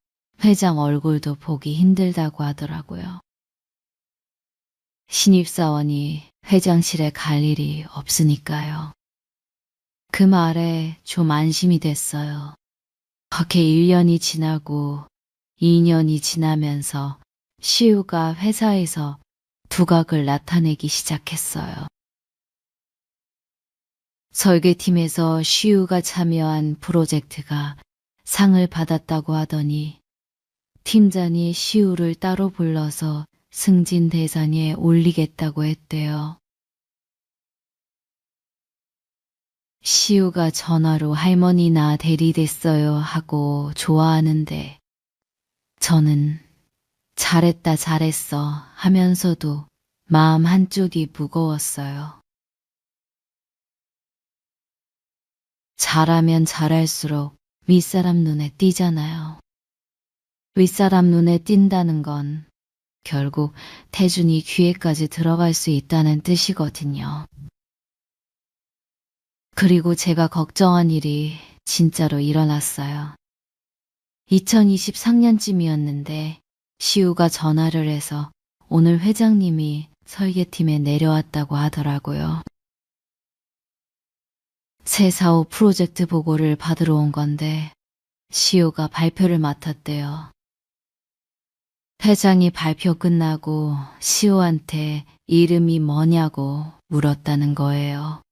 회장 얼굴도 보기 힘들다고 하더라고요. 신입사원이 회장실에 갈 일이 없으니까요. 그 말에 좀 안심이 됐어요. 그렇게 1년이 지나고 2년이 지나면서 시우가 회사에서 두각을 나타내기 시작했어요. 설계팀에서 시우가 참여한 프로젝트가 상을 받았다고 하더니 팀장이 시우를 따로 불러서 승진 대상에 올리겠다고 했대요. 시우가 전화로 할머니 나 대리됐어요 하고 좋아하는데 저는 잘했다 잘했어 하면서도 마음 한쪽이 무거웠어요. 잘하면 잘할수록 윗사람 눈에 띄잖아요. 윗사람 눈에 띈다는 건 결국 태준이 귀에까지 들어갈 수 있다는 뜻이거든요. 그리고 제가 걱정한 일이 진짜로 일어났어요. 2023년쯤이었는데 시우가 전화를 해서 오늘 회장님이 설계팀에 내려왔다고 하더라고요. 새 사업 프로젝트 보고를 받으러 온 건데 시우가 발표를 맡았대요. 회장이 발표 끝나고 시우한테 이름이 뭐냐고 물었다는 거예요.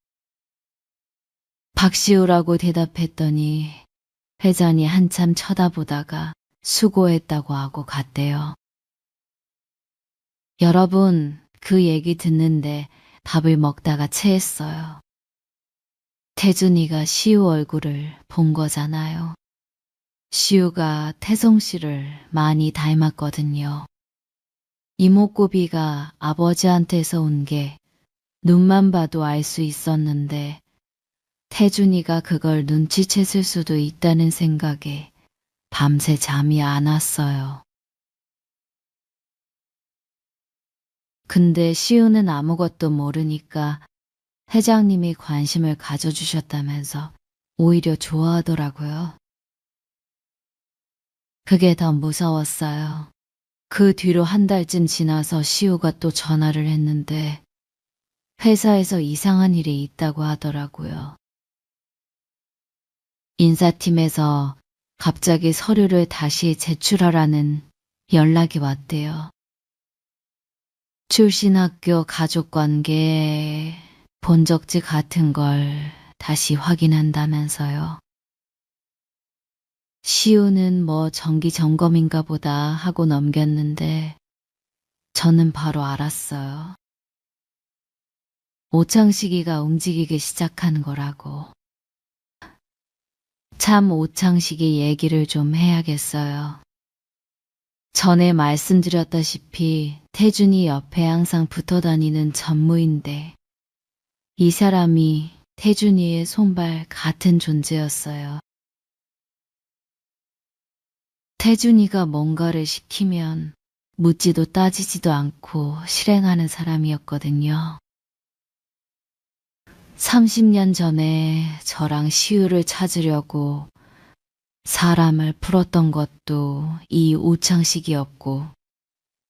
박시우라고 대답했더니 회장이 한참 쳐다보다가 수고했다고 하고 갔대요. 여러분, 그 얘기 듣는데 밥을 먹다가 체했어요. 태준이가 시우 얼굴을 본 거잖아요. 시우가 태성 씨를 많이 닮았거든요. 이목구비가 아버지한테서 온 게 눈만 봐도 알 수 있었는데 태준이가 그걸 눈치챘을 수도 있다는 생각에 밤새 잠이 안 왔어요. 근데 시우는 아무것도 모르니까 회장님이 관심을 가져주셨다면서 오히려 좋아하더라고요. 그게 더 무서웠어요. 그 뒤로 한 달쯤 지나서 시우가 또 전화를 했는데 회사에서 이상한 일이 있다고 하더라고요. 인사팀에서 갑자기 서류를 다시 제출하라는 연락이 왔대요. 출신 학교 가족관계 본적지 같은 걸 다시 확인한다면서요. 시우는 뭐 정기 점검인가 보다 하고 넘겼는데 저는 바로 알았어요. 오창식이가 움직이기 시작한 거라고. 참 오창식이 얘기를 좀 해야겠어요. 전에 말씀드렸다시피 태준이 옆에 항상 붙어 다니는 전무인데 이 사람이 태준이의 손발 같은 존재였어요. 태준이가 뭔가를 시키면 묻지도 따지지도 않고 실행하는 사람이었거든요. 30년 전에 저랑 시우를 찾으려고 사람을 풀었던 것도 이 오창식이었고,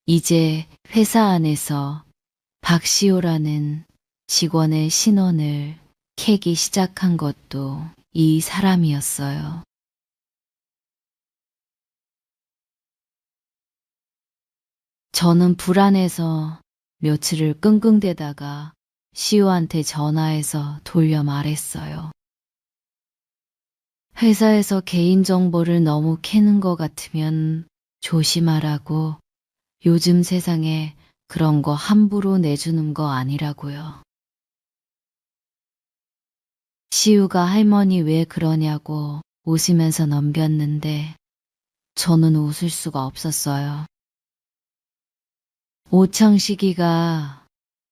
이제 회사 안에서 박시우라는 직원의 신원을 캐기 시작한 것도 이 사람이었어요. 저는 불안해서 며칠을 끙끙대다가 시우한테 전화해서 돌려 말했어요. 회사에서 개인정보를 너무 캐는 것 같으면 조심하라고. 요즘 세상에 그런 거 함부로 내주는 거 아니라고요. 시우가 할머니 왜 그러냐고 웃으면서 넘겼는데 저는 웃을 수가 없었어요. 오창식이가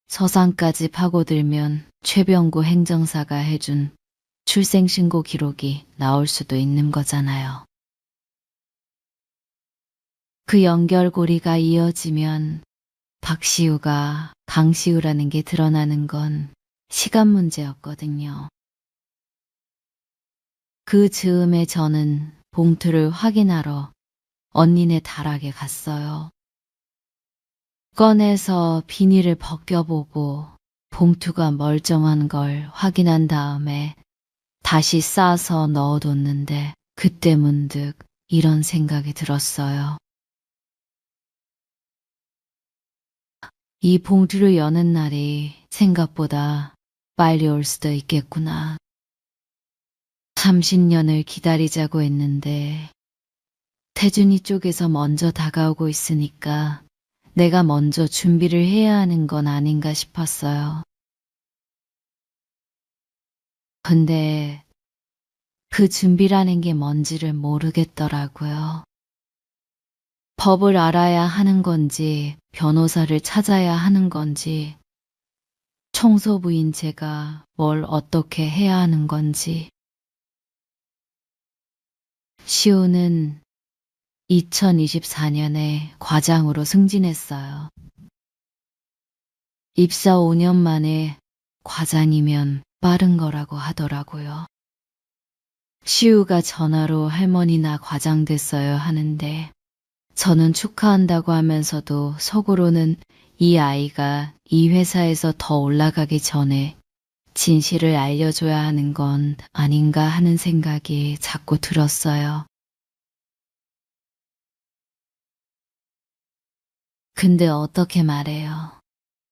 서산까지 파고들면 최병구 행정사가 해준 출생신고 기록이 나올 수도 있는 거잖아요. 그 연결고리가 이어지면 박시우가 강시우라는 게 드러나는 건 시간 문제였거든요. 그 즈음에 저는 봉투를 확인하러 언니네 다락에 갔어요. 꺼내서 비닐을 벗겨보고 봉투가 멀쩡한 걸 확인한 다음에 다시 싸서 넣어뒀는데 그때 문득 이런 생각이 들었어요. 이 봉투를 여는 날이 생각보다 빨리 올 수도 있겠구나. 30년을 기다리자고 했는데 태준이 쪽에서 먼저 다가오고 있으니까 내가 먼저 준비를 해야 하는 건 아닌가 싶었어요. 근데 그 준비라는 게 뭔지를 모르겠더라고요. 법을 알아야 하는 건지, 변호사를 찾아야 하는 건지, 청소부인 제가 뭘 어떻게 해야 하는 건지. 시우는 2024년에 과장으로 승진했어요. 입사 5년 만에 과장이면 빠른 거라고 하더라고요. 시우가 전화로 할머니 나 과장 됐어요 하는데 저는 축하한다고 하면서도 속으로는 이 아이가 이 회사에서 더 올라가기 전에 진실을 알려줘야 하는 건 아닌가 하는 생각이 자꾸 들었어요. 근데 어떻게 말해요?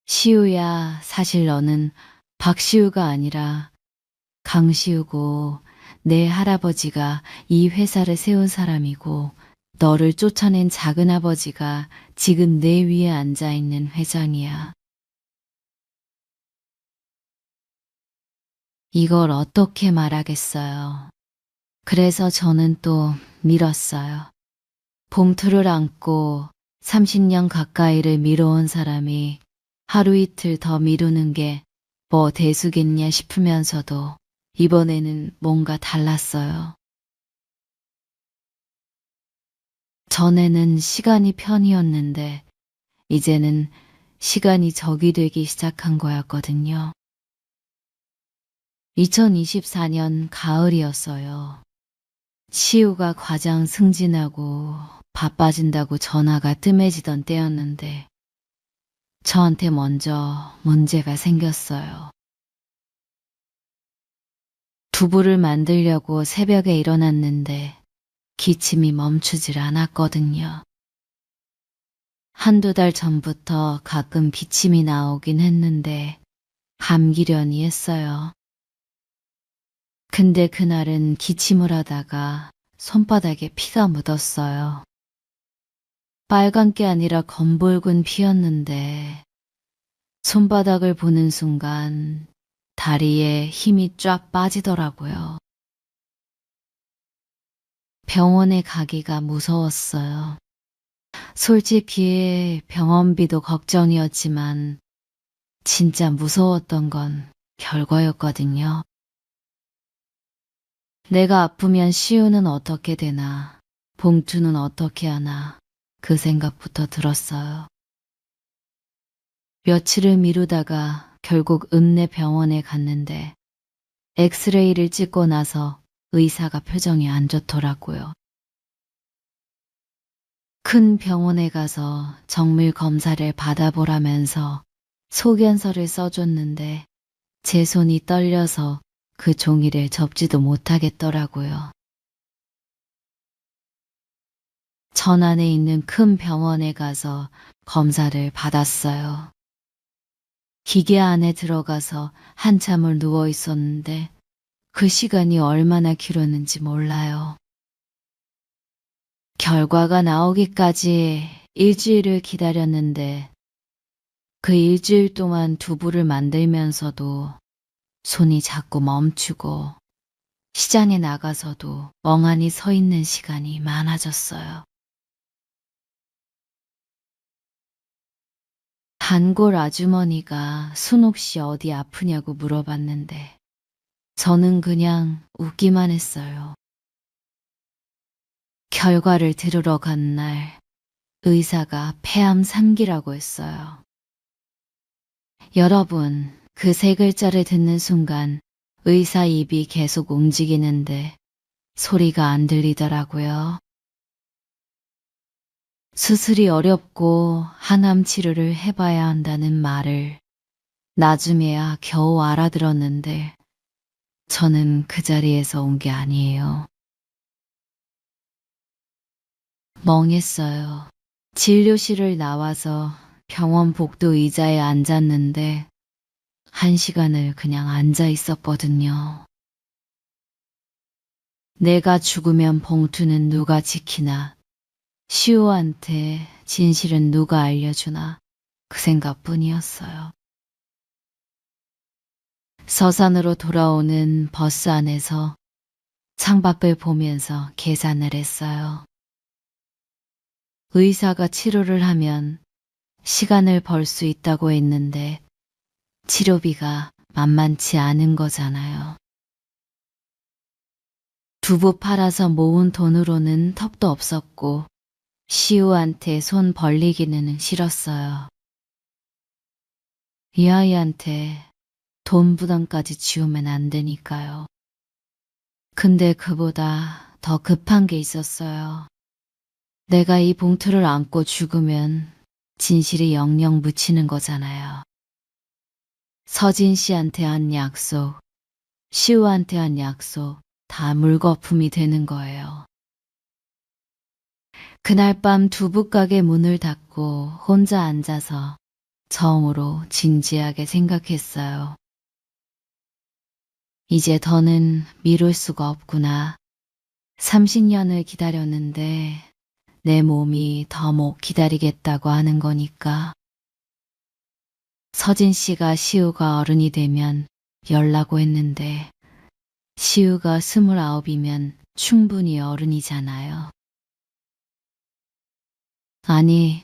시우야, 사실 너는 박시우가 아니라 강시우고 내 할아버지가 이 회사를 세운 사람이고 너를 쫓아낸 작은아버지가 지금 내 위에 앉아있는 회장이야. 이걸 어떻게 말하겠어요. 그래서 저는 또 밀었어요. 봉투를 안고 30년 가까이를 미뤄온 사람이 하루 이틀 더 미루는 게 뭐 대수겠냐 싶으면서도 이번에는 뭔가 달랐어요. 전에는 시간이 편이었는데 이제는 시간이 적이 되기 시작한 거였거든요. 2024년 가을이었어요. 시우가 과장 승진하고 바빠진다고 전화가 뜸해지던 때였는데 저한테 먼저 문제가 생겼어요. 두부를 만들려고 새벽에 일어났는데 기침이 멈추질 않았거든요. 한두 달 전부터 가끔 기침이 나오긴 했는데 감기려니 했어요. 근데 그날은 기침을 하다가 손바닥에 피가 묻었어요. 빨간 게 아니라 검붉은 피였는데 손바닥을 보는 순간 다리에 힘이 쫙 빠지더라고요. 병원에 가기가 무서웠어요. 솔직히 병원비도 걱정이었지만 진짜 무서웠던 건 결과였거든요. 내가 아프면 시우는 어떻게 되나, 봉투는 어떻게 하나, 그 생각부터 들었어요. 며칠을 미루다가 결국 읍내 병원에 갔는데 엑스레이를 찍고 나서 의사가 표정이 안 좋더라고요. 큰 병원에 가서 정밀 검사를 받아보라면서 소견서를 써줬는데 제 손이 떨려서 그 종이를 접지도 못하겠더라고요. 전안에 있는 큰 병원에 가서 검사를 받았어요. 기계 안에 들어가서 한참을 누워 있었는데 그 시간이 얼마나 길었는지 몰라요. 결과가 나오기까지 일주일을 기다렸는데 그 일주일 동안 두부를 만들면서도 손이 자꾸 멈추고 시장에 나가서도 멍하니 서 있는 시간이 많아졌어요. 단골 아주머니가 순옥씨 어디 아프냐고 물어봤는데 저는 그냥 웃기만 했어요. 결과를 들으러 간 날 의사가 폐암 3기라고 했어요. 여러분, 그 세 글자를 듣는 순간 의사 입이 계속 움직이는데 소리가 안 들리더라고요. 수술이 어렵고 항암 치료를 해봐야 한다는 말을 나중에야 겨우 알아들었는데 저는 그 자리에서 온 게 아니에요. 멍했어요. 진료실을 나와서 병원 복도 의자에 앉았는데 1시간을 그냥 앉아 있었거든요. 내가 죽으면 봉투는 누가 지키나, 시우한테 진실은 누가 알려주나 그 생각뿐이었어요. 서산으로 돌아오는 버스 안에서 창밖을 보면서 계산을 했어요. 의사가 치료를 하면 시간을 벌 수 있다고 했는데 치료비가 만만치 않은 거잖아요. 두부 팔아서 모은 돈으로는 턱도 없었고 시우한테 손 벌리기는 싫었어요. 이 아이한테 돈 부담까지 지우면 안 되니까요. 근데 그보다 더 급한 게 있었어요. 내가 이 봉투를 안고 죽으면 진실이 영영 묻히는 거잖아요. 서진 씨한테 한 약속, 시우한테 한 약속 다 물거품이 되는 거예요. 그날 밤 두부가게 문을 닫고 혼자 앉아서 처음으로 진지하게 생각했어요. 이제 더는 미룰 수가 없구나. 30년을 기다렸는데 내 몸이 더 못 기다리겠다고 하는 거니까. 서진 씨가 시우가 어른이 되면 열라고 했는데 시우가 29이면 충분히 어른이잖아요. 아니,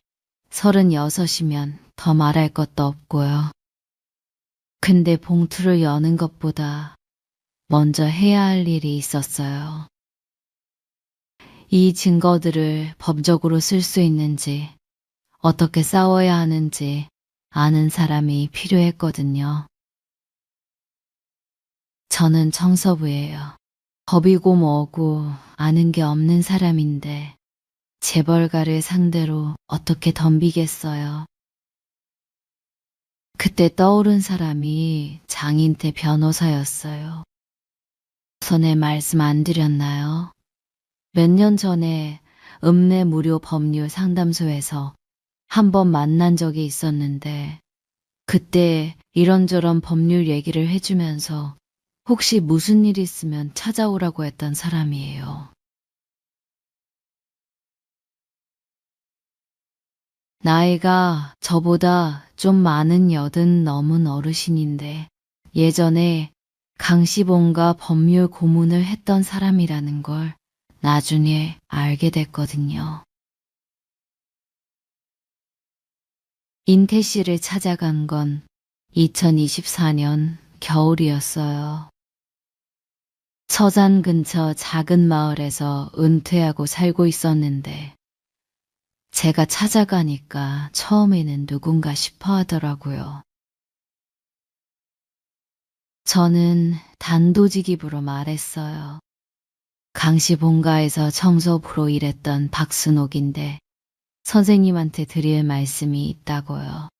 36이면 더 말할 것도 없고요. 근데 봉투를 여는 것보다 먼저 해야 할 일이 있었어요. 이 증거들을 법적으로 쓸 수 있는지, 어떻게 싸워야 하는지 아는 사람이 필요했거든요. 저는 청소부예요. 법이고 뭐고 아는 게 없는 사람인데 재벌가를 상대로 어떻게 덤비겠어요. 그때 떠오른 사람이 장인태 변호사였어요. 전에 말씀 안 드렸나요? 몇 년 전에 읍내 무료 법률 상담소에서 한 번 만난 적이 있었는데 그때 이런저런 법률 얘기를 해주면서 혹시 무슨 일 있으면 찾아오라고 했던 사람이에요. 나이가 저보다 좀 많은 80 넘은 어르신인데 예전에 강시봉가 법률 고문을 했던 사람이라는 걸 나중에 알게 됐거든요. 인태 씨를 찾아간 건 2024년 겨울이었어요. 서산 근처 작은 마을에서 은퇴하고 살고 있었는데 제가 찾아가니까 처음에는 누군가 싶어 하더라고요. 저는 단도직입으로 말했어요. 강시 본가에서 청소부로 일했던 박순옥인데 선생님한테 드릴 말씀이 있다고요.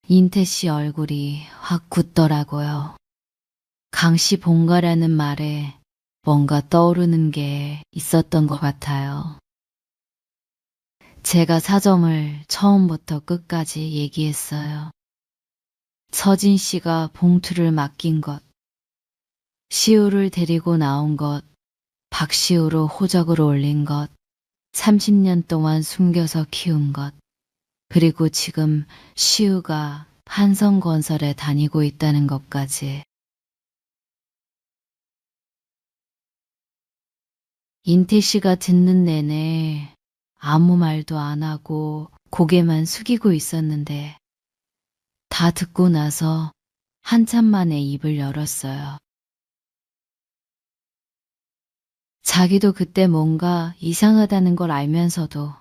인태 씨 얼굴이 확 굳더라고요. 강시 본가라는 말에 뭔가 떠오르는 게 있었던 것 같아요. 제가 사정을 처음부터 끝까지 얘기했어요. 서진 씨가 봉투를 맡긴 것, 시우를 데리고 나온 것, 박시우로 호적을 올린 것, 30년 동안 숨겨서 키운 것, 그리고 지금 시우가 한성건설에 다니고 있다는 것까지. 인태 씨가 듣는 내내 아무 말도 안 하고 고개만 숙이고 있었는데 다 듣고 나서 한참 만에 입을 열었어요. 자기도 그때 뭔가 이상하다는 걸 알면서도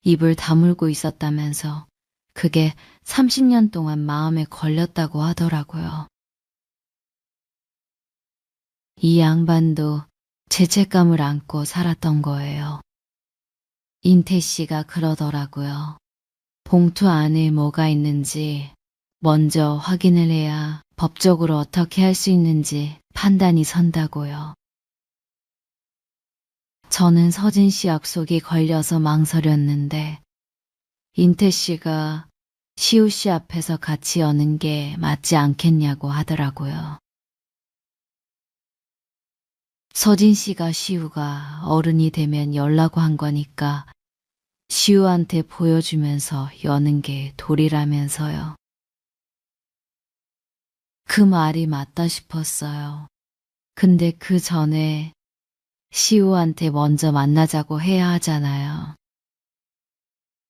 입을 다물고 있었다면서 그게 30년 동안 마음에 걸렸다고 하더라고요. 이 양반도 죄책감을 안고 살았던 거예요. 인태 씨가 그러더라고요. 봉투 안에 뭐가 있는지 먼저 확인을 해야 법적으로 어떻게 할 수 있는지 판단이 선다고요. 저는 서진 씨 약속이 걸려서 망설였는데 인태 씨가 시우 씨 앞에서 같이 여는 게 맞지 않겠냐고 하더라고요. 서진 씨가 시우가 어른이 되면 열라고 한 거니까 시우한테 보여주면서 여는 게 도리라면서요. 그 말이 맞다 싶었어요. 근데 그 전에 시우한테 먼저 만나자고 해야 하잖아요.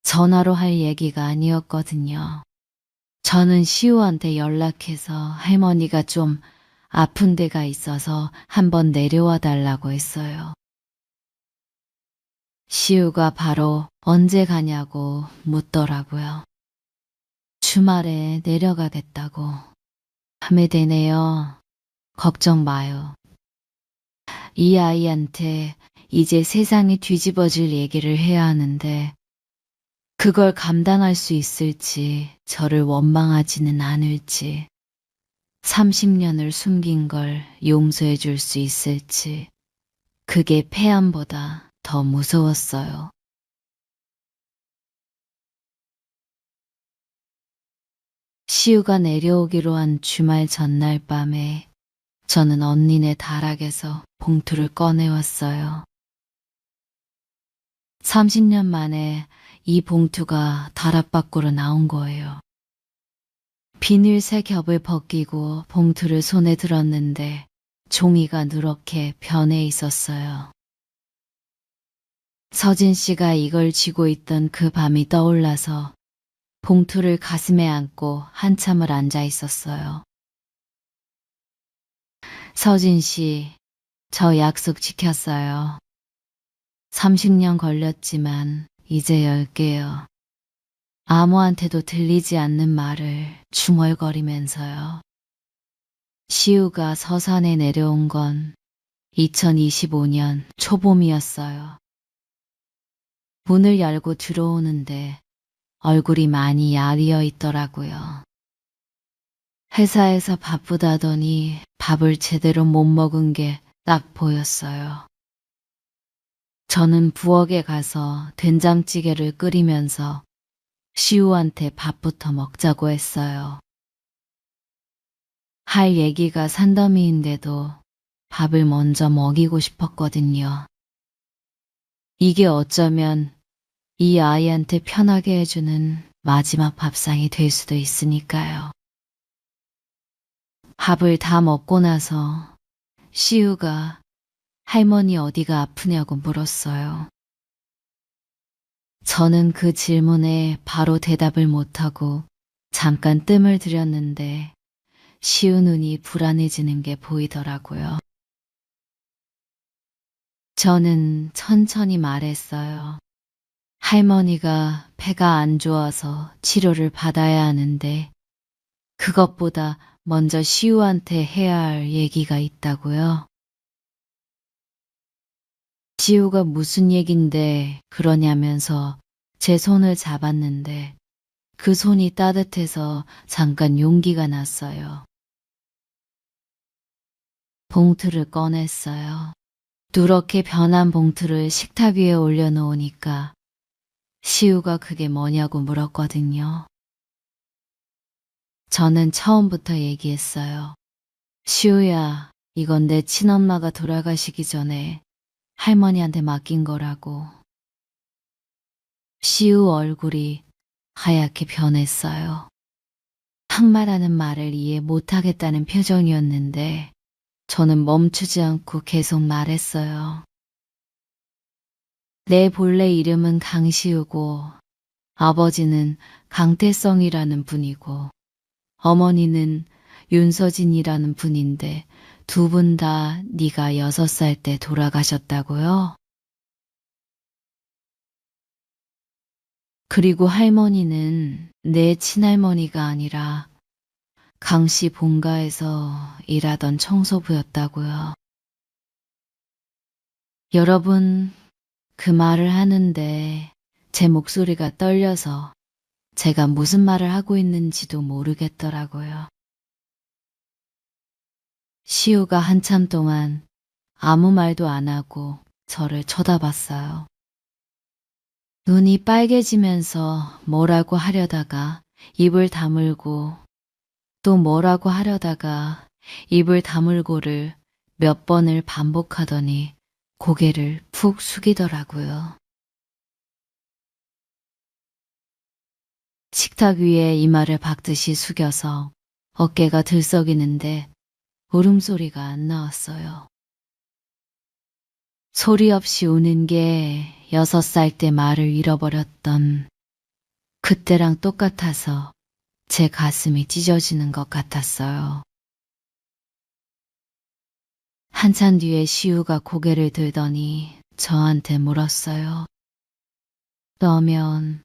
전화로 할 얘기가 아니었거든요. 저는 시우한테 연락해서 할머니가 좀 아픈 데가 있어서 한번 내려와 달라고 했어요. 시우가 바로 언제 가냐고 묻더라고요. 주말에 내려가겠다고. 밤에 되네요. 걱정 마요. 이 아이한테 이제 세상이 뒤집어질 얘기를 해야 하는데 그걸 감당할 수 있을지 저를 원망하지는 않을지 30년을 숨긴 걸 용서해 줄 수 있을지 그게 폐암보다 더 무서웠어요. 시우가 내려오기로 한 주말 전날 밤에 저는 언니네 다락에서 봉투를 꺼내왔어요. 30년 만에 이 봉투가 다락 밖으로 나온 거예요. 비닐새 겹을 벗기고 봉투를 손에 들었는데 종이가 누렇게 변해 있었어요. 서진 씨가 이걸 쥐고 있던 그 밤이 떠올라서 봉투를 가슴에 안고 한참을 앉아 있었어요. 서진 씨, 저 약속 지켰어요. 30년 걸렸지만 이제 열게요. 아무한테도 들리지 않는 말을 중얼거리면서요. 시우가 서산에 내려온 건 2025년 초봄이었어요. 문을 열고 들어오는데 얼굴이 많이 야리어 있더라고요. 회사에서 바쁘다더니 밥을 제대로 못 먹은 게 딱 보였어요. 저는 부엌에 가서 된장찌개를 끓이면서 시우한테 밥부터 먹자고 했어요. 할 얘기가 산더미인데도 밥을 먼저 먹이고 싶었거든요. 이게 어쩌면 이 아이한테 편하게 해주는 마지막 밥상이 될 수도 있으니까요. 밥을 다 먹고 나서 시우가 할머니 어디가 아프냐고 물었어요. 저는 그 질문에 바로 대답을 못하고 잠깐 뜸을 들였는데 시우 눈이 불안해지는 게 보이더라고요. 저는 천천히 말했어요. 할머니가 폐가 안 좋아서 치료를 받아야 하는데 그것보다 먼저 시우한테 해야 할 얘기가 있다고요. 시우가 무슨 얘긴데 그러냐면서 제 손을 잡았는데 그 손이 따뜻해서 잠깐 용기가 났어요. 봉투를 꺼냈어요. 누렇게 변한 봉투를 식탁 위에 올려놓으니까 시우가 그게 뭐냐고 물었거든요. 저는 처음부터 얘기했어요. 시우야, 이건 내 친엄마가 돌아가시기 전에 할머니한테 맡긴 거라고. 시우 얼굴이 하얗게 변했어요. 항마라는 말을 이해 못하겠다는 표정이었는데 저는 멈추지 않고 계속 말했어요. 내 본래 이름은 강시우고 아버지는 강태성이라는 분이고 어머니는 윤서진이라는 분인데 두 분 다 네가 6살 때 돌아가셨다고요? 그리고 할머니는 내 친할머니가 아니라 강씨 본가에서 일하던 청소부였다고요. 여러분, 그 말을 하는데 제 목소리가 떨려서 제가 무슨 말을 하고 있는지도 모르겠더라고요. 시우가 한참 동안 아무 말도 안 하고 저를 쳐다봤어요. 눈이 빨개지면서 뭐라고 하려다가 입을 다물고 또 뭐라고 하려다가 입을 다물고를 몇 번을 반복하더니 고개를 푹 숙이더라고요. 식탁 위에 이마를 박듯이 숙여서 어깨가 들썩이는데 울음소리가 안 나왔어요. 소리 없이 우는 게 6살 때 말을 잃어버렸던 그때랑 똑같아서 제 가슴이 찢어지는 것 같았어요. 한참 뒤에 시우가 고개를 들더니 저한테 물었어요. 그러면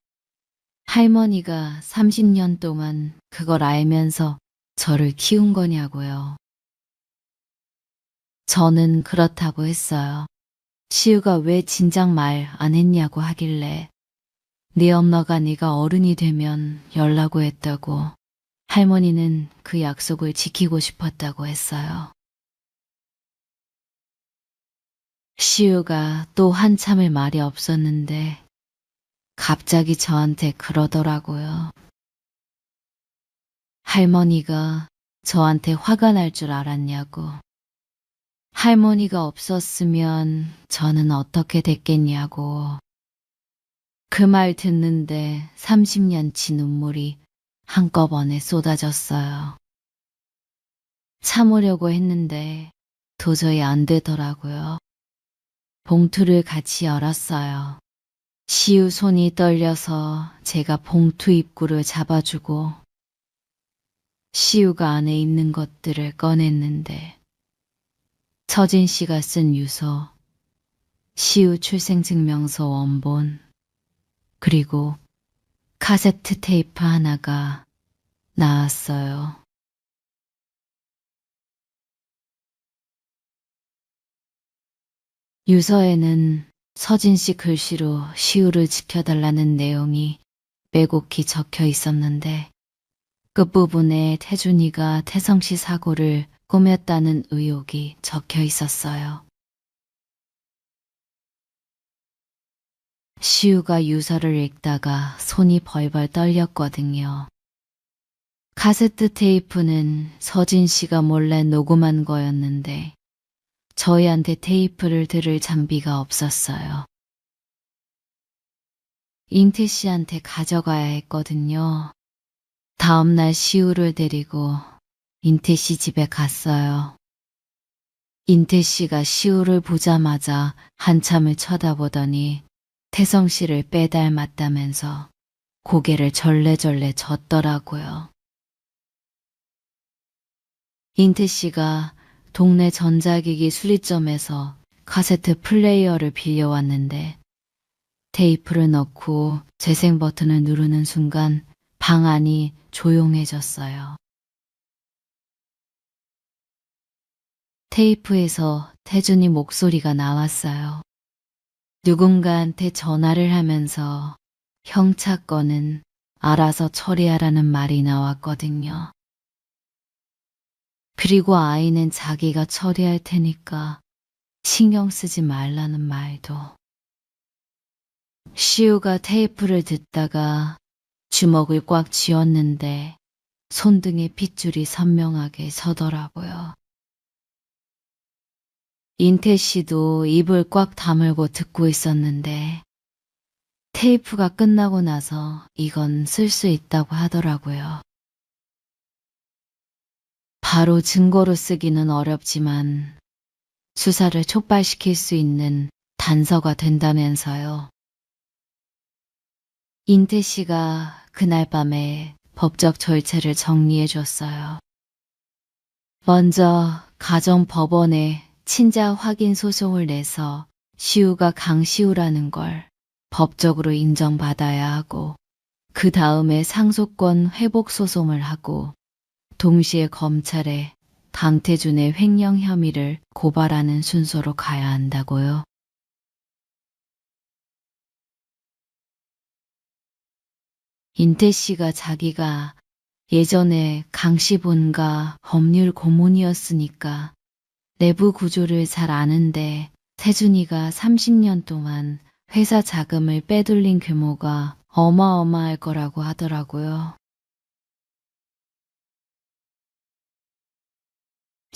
할머니가 30년 동안 그걸 알면서 저를 키운 거냐고요. 저는 그렇다고 했어요. 시우가 왜 진작 말 안 했냐고 하길래 네 엄마가 네가 어른이 되면 열라고 했다고 할머니는 그 약속을 지키고 싶었다고 했어요. 시우가 또 한참을 말이 없었는데 갑자기 저한테 그러더라고요. 할머니가 저한테 화가 날 줄 알았냐고. 할머니가 없었으면 저는 어떻게 됐겠냐고. 그 말 듣는데 30년치 눈물이 한꺼번에 쏟아졌어요. 참으려고 했는데 도저히 안 되더라고요. 봉투를 같이 열었어요. 시우 손이 떨려서 제가 봉투 입구를 잡아주고 시우가 안에 있는 것들을 꺼냈는데 서진 씨가 쓴 유서, 시우 출생증명서 원본, 그리고 카세트 테이프 하나가 나왔어요. 유서에는 서진 씨 글씨로 시우를 지켜달라는 내용이 빼곡히 적혀 있었는데 끝부분에 태준이가 태성 씨 사고를 꾸몄다는 의혹이 적혀 있었어요. 시우가 유서를 읽다가 손이 벌벌 떨렸거든요. 카세트 테이프는 서진 씨가 몰래 녹음한 거였는데 저희한테 테이프를 들을 장비가 없었어요. 인태 씨한테 가져가야 했거든요. 다음날 시우를 데리고 인태 씨 집에 갔어요. 인태 씨가 시우를 보자마자 한참을 쳐다보더니 태성 씨를 빼닮았다면서 고개를 절레절레 젓더라고요. 인태 씨가 동네 전자기기 수리점에서 카세트 플레이어를 빌려왔는데 테이프를 넣고 재생 버튼을 누르는 순간 방 안이 조용해졌어요. 테이프에서 태준이 목소리가 나왔어요. 누군가한테 전화를 하면서 형차 건은 알아서 처리하라는 말이 나왔거든요. 그리고 아이는 자기가 처리할 테니까 신경 쓰지 말라는 말도. 시우가 테이프를 듣다가 주먹을 꽉 쥐었는데 손등에 핏줄이 선명하게 서더라고요. 인태 씨도 입을 꽉 다물고 듣고 있었는데 테이프가 끝나고 나서 이건 쓸 수 있다고 하더라고요. 바로 증거로 쓰기는 어렵지만 수사를 촉발시킬 수 있는 단서가 된다면서요. 인태 씨가 그날 밤에 법적 절차를 정리해 줬어요. 먼저 가정법원에 친자 확인 소송을 내서 시우가 강시우라는 걸 법적으로 인정받아야 하고 그 다음에 상속권 회복 소송을 하고 동시에 검찰에 강태준의 횡령 혐의를 고발하는 순서로 가야 한다고요. 인태 씨가 자기가 예전에 강씨 본가 법률 고문이었으니까 내부 구조를 잘 아는데 태준이가 30년 동안 회사 자금을 빼돌린 규모가 어마어마할 거라고 하더라고요.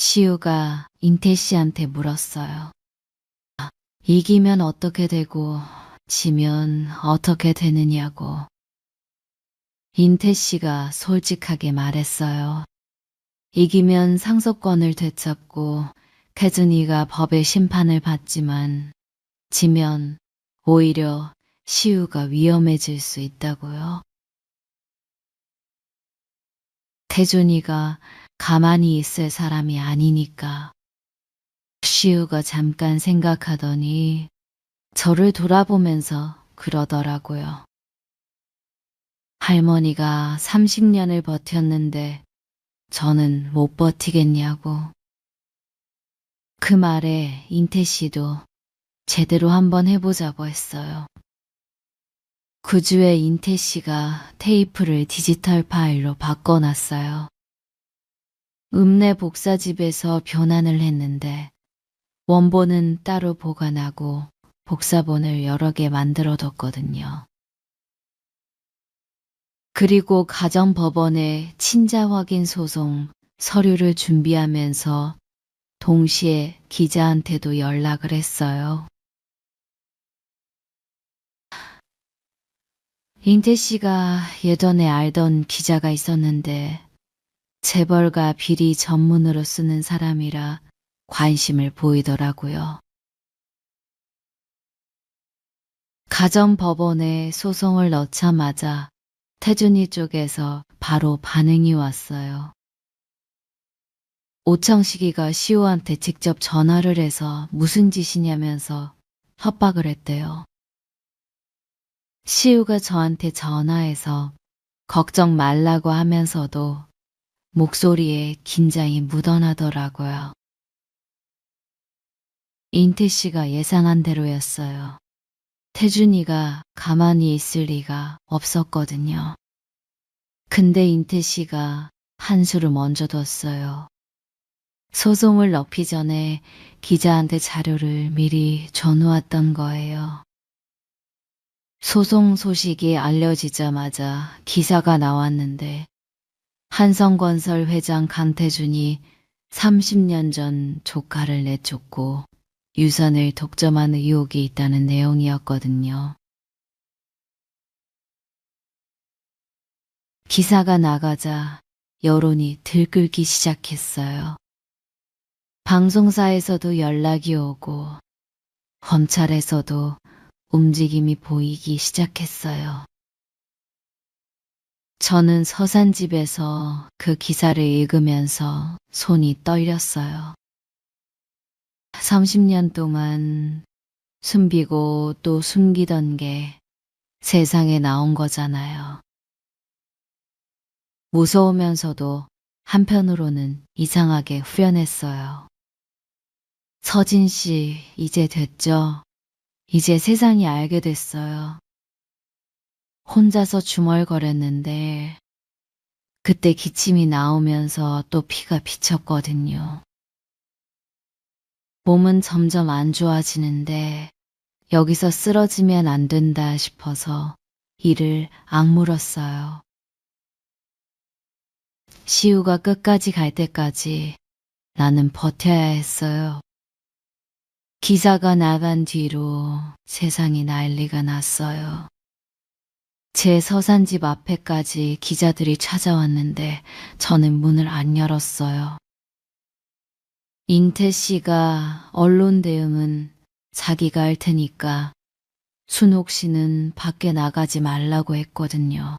시우가 인태 씨한테 물었어요. 이기면 어떻게 되고 지면 어떻게 되느냐고. 인태 씨가 솔직하게 말했어요. 이기면 상속권을 되찾고 태준이가 법의 심판을 받지만 지면 오히려 시우가 위험해질 수 있다고요. 태준이가 가만히 있을 사람이 아니니까. 시우가 잠깐 생각하더니 저를 돌아보면서 그러더라고요. 할머니가 30년을 버텼는데 저는 못 버티겠냐고. 그 말에 인태 씨도 제대로 한번 해보자고 했어요. 그 주에 인태 씨가 테이프를 디지털 파일로 바꿔놨어요. 읍내 복사집에서 변환을 했는데 원본은 따로 보관하고 복사본을 여러 개 만들어뒀거든요. 그리고 가정법원에 친자 확인 소송 서류를 준비하면서 동시에 기자한테도 연락을 했어요. 인태 씨가 예전에 알던 기자가 있었는데 재벌가 비리 전문으로 쓰는 사람이라 관심을 보이더라고요. 가정법원에 소송을 넣자마자 태준이 쪽에서 바로 반응이 왔어요. 오청식이가 시우한테 직접 전화를 해서 무슨 짓이냐면서 협박을 했대요. 시우가 저한테 전화해서 걱정 말라고 하면서도 목소리에 긴장이 묻어나더라고요. 인태 씨가 예상한 대로였어요. 태준이가 가만히 있을 리가 없었거든요. 근데 인태 씨가 한 수를 먼저 뒀어요. 소송을 넣기 전에 기자한테 자료를 미리 줘놓았던 거예요. 소송 소식이 알려지자마자 기사가 나왔는데 한성건설 회장 강태준이 30년 전 조카를 내쫓고 유산을 독점한 의혹이 있다는 내용이었거든요. 기사가 나가자 여론이 들끓기 시작했어요. 방송사에서도 연락이 오고 검찰에서도 움직임이 보이기 시작했어요. 저는 서산집에서 그 기사를 읽으면서 손이 떨렸어요. 30년 동안 숨기고 또 숨기던 게 세상에 나온 거잖아요. 무서우면서도 한편으로는 이상하게 후련했어요. 서진 씨, 이제 됐죠? 이제 세상이 알게 됐어요. 혼자서 중얼거렸는데 그때 기침이 나오면서 또 피가 비쳤거든요. 몸은 점점 안 좋아지는데 여기서 쓰러지면 안 된다 싶어서 이를 악물었어요. 시우가 끝까지 갈 때까지 나는 버텨야 했어요. 기사가 나간 뒤로 세상이 난리가 났어요. 제 서산집 앞에까지 기자들이 찾아왔는데 저는 문을 안 열었어요. 인태 씨가 언론 대응은 자기가 할 테니까 순옥 씨는 밖에 나가지 말라고 했거든요.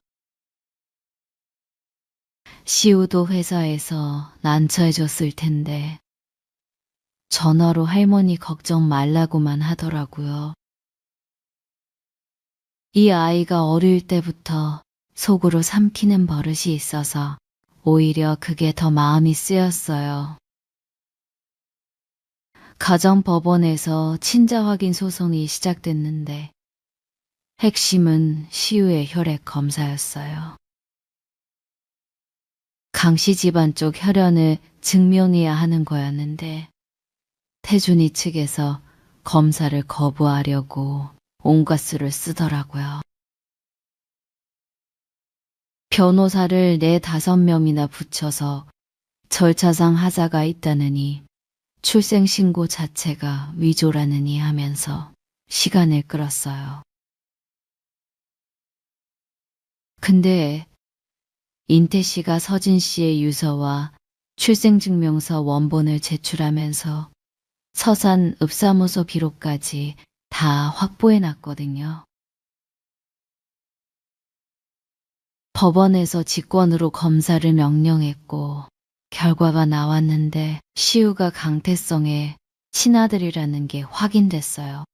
시우도 회사에서 난처해졌을 텐데 전화로 할머니 걱정 말라고만 하더라고요. 이 아이가 어릴 때부터 속으로 삼키는 버릇이 있어서 오히려 그게 더 마음이 쓰였어요. 가정법원에서 친자 확인 소송이 시작됐는데 핵심은 시우의 혈액 검사였어요. 강씨 집안 쪽 혈연을 증명해야 하는 거였는데 태준이 측에서 검사를 거부하려고 온갖 수를 쓰더라고요. 변호사를 4~5명이나 붙여서 절차상 하자가 있다느니 출생신고 자체가 위조라느니 하면서 시간을 끌었어요. 근데 인태 씨가 서진 씨의 유서와 출생증명서 원본을 제출하면서 서산 읍사무소 기록까지 다 확보해놨거든요. 법원에서 직권으로 검사를 명령했고 결과가 나왔는데 시우가 강태성의 친아들이라는 게 확인됐어요.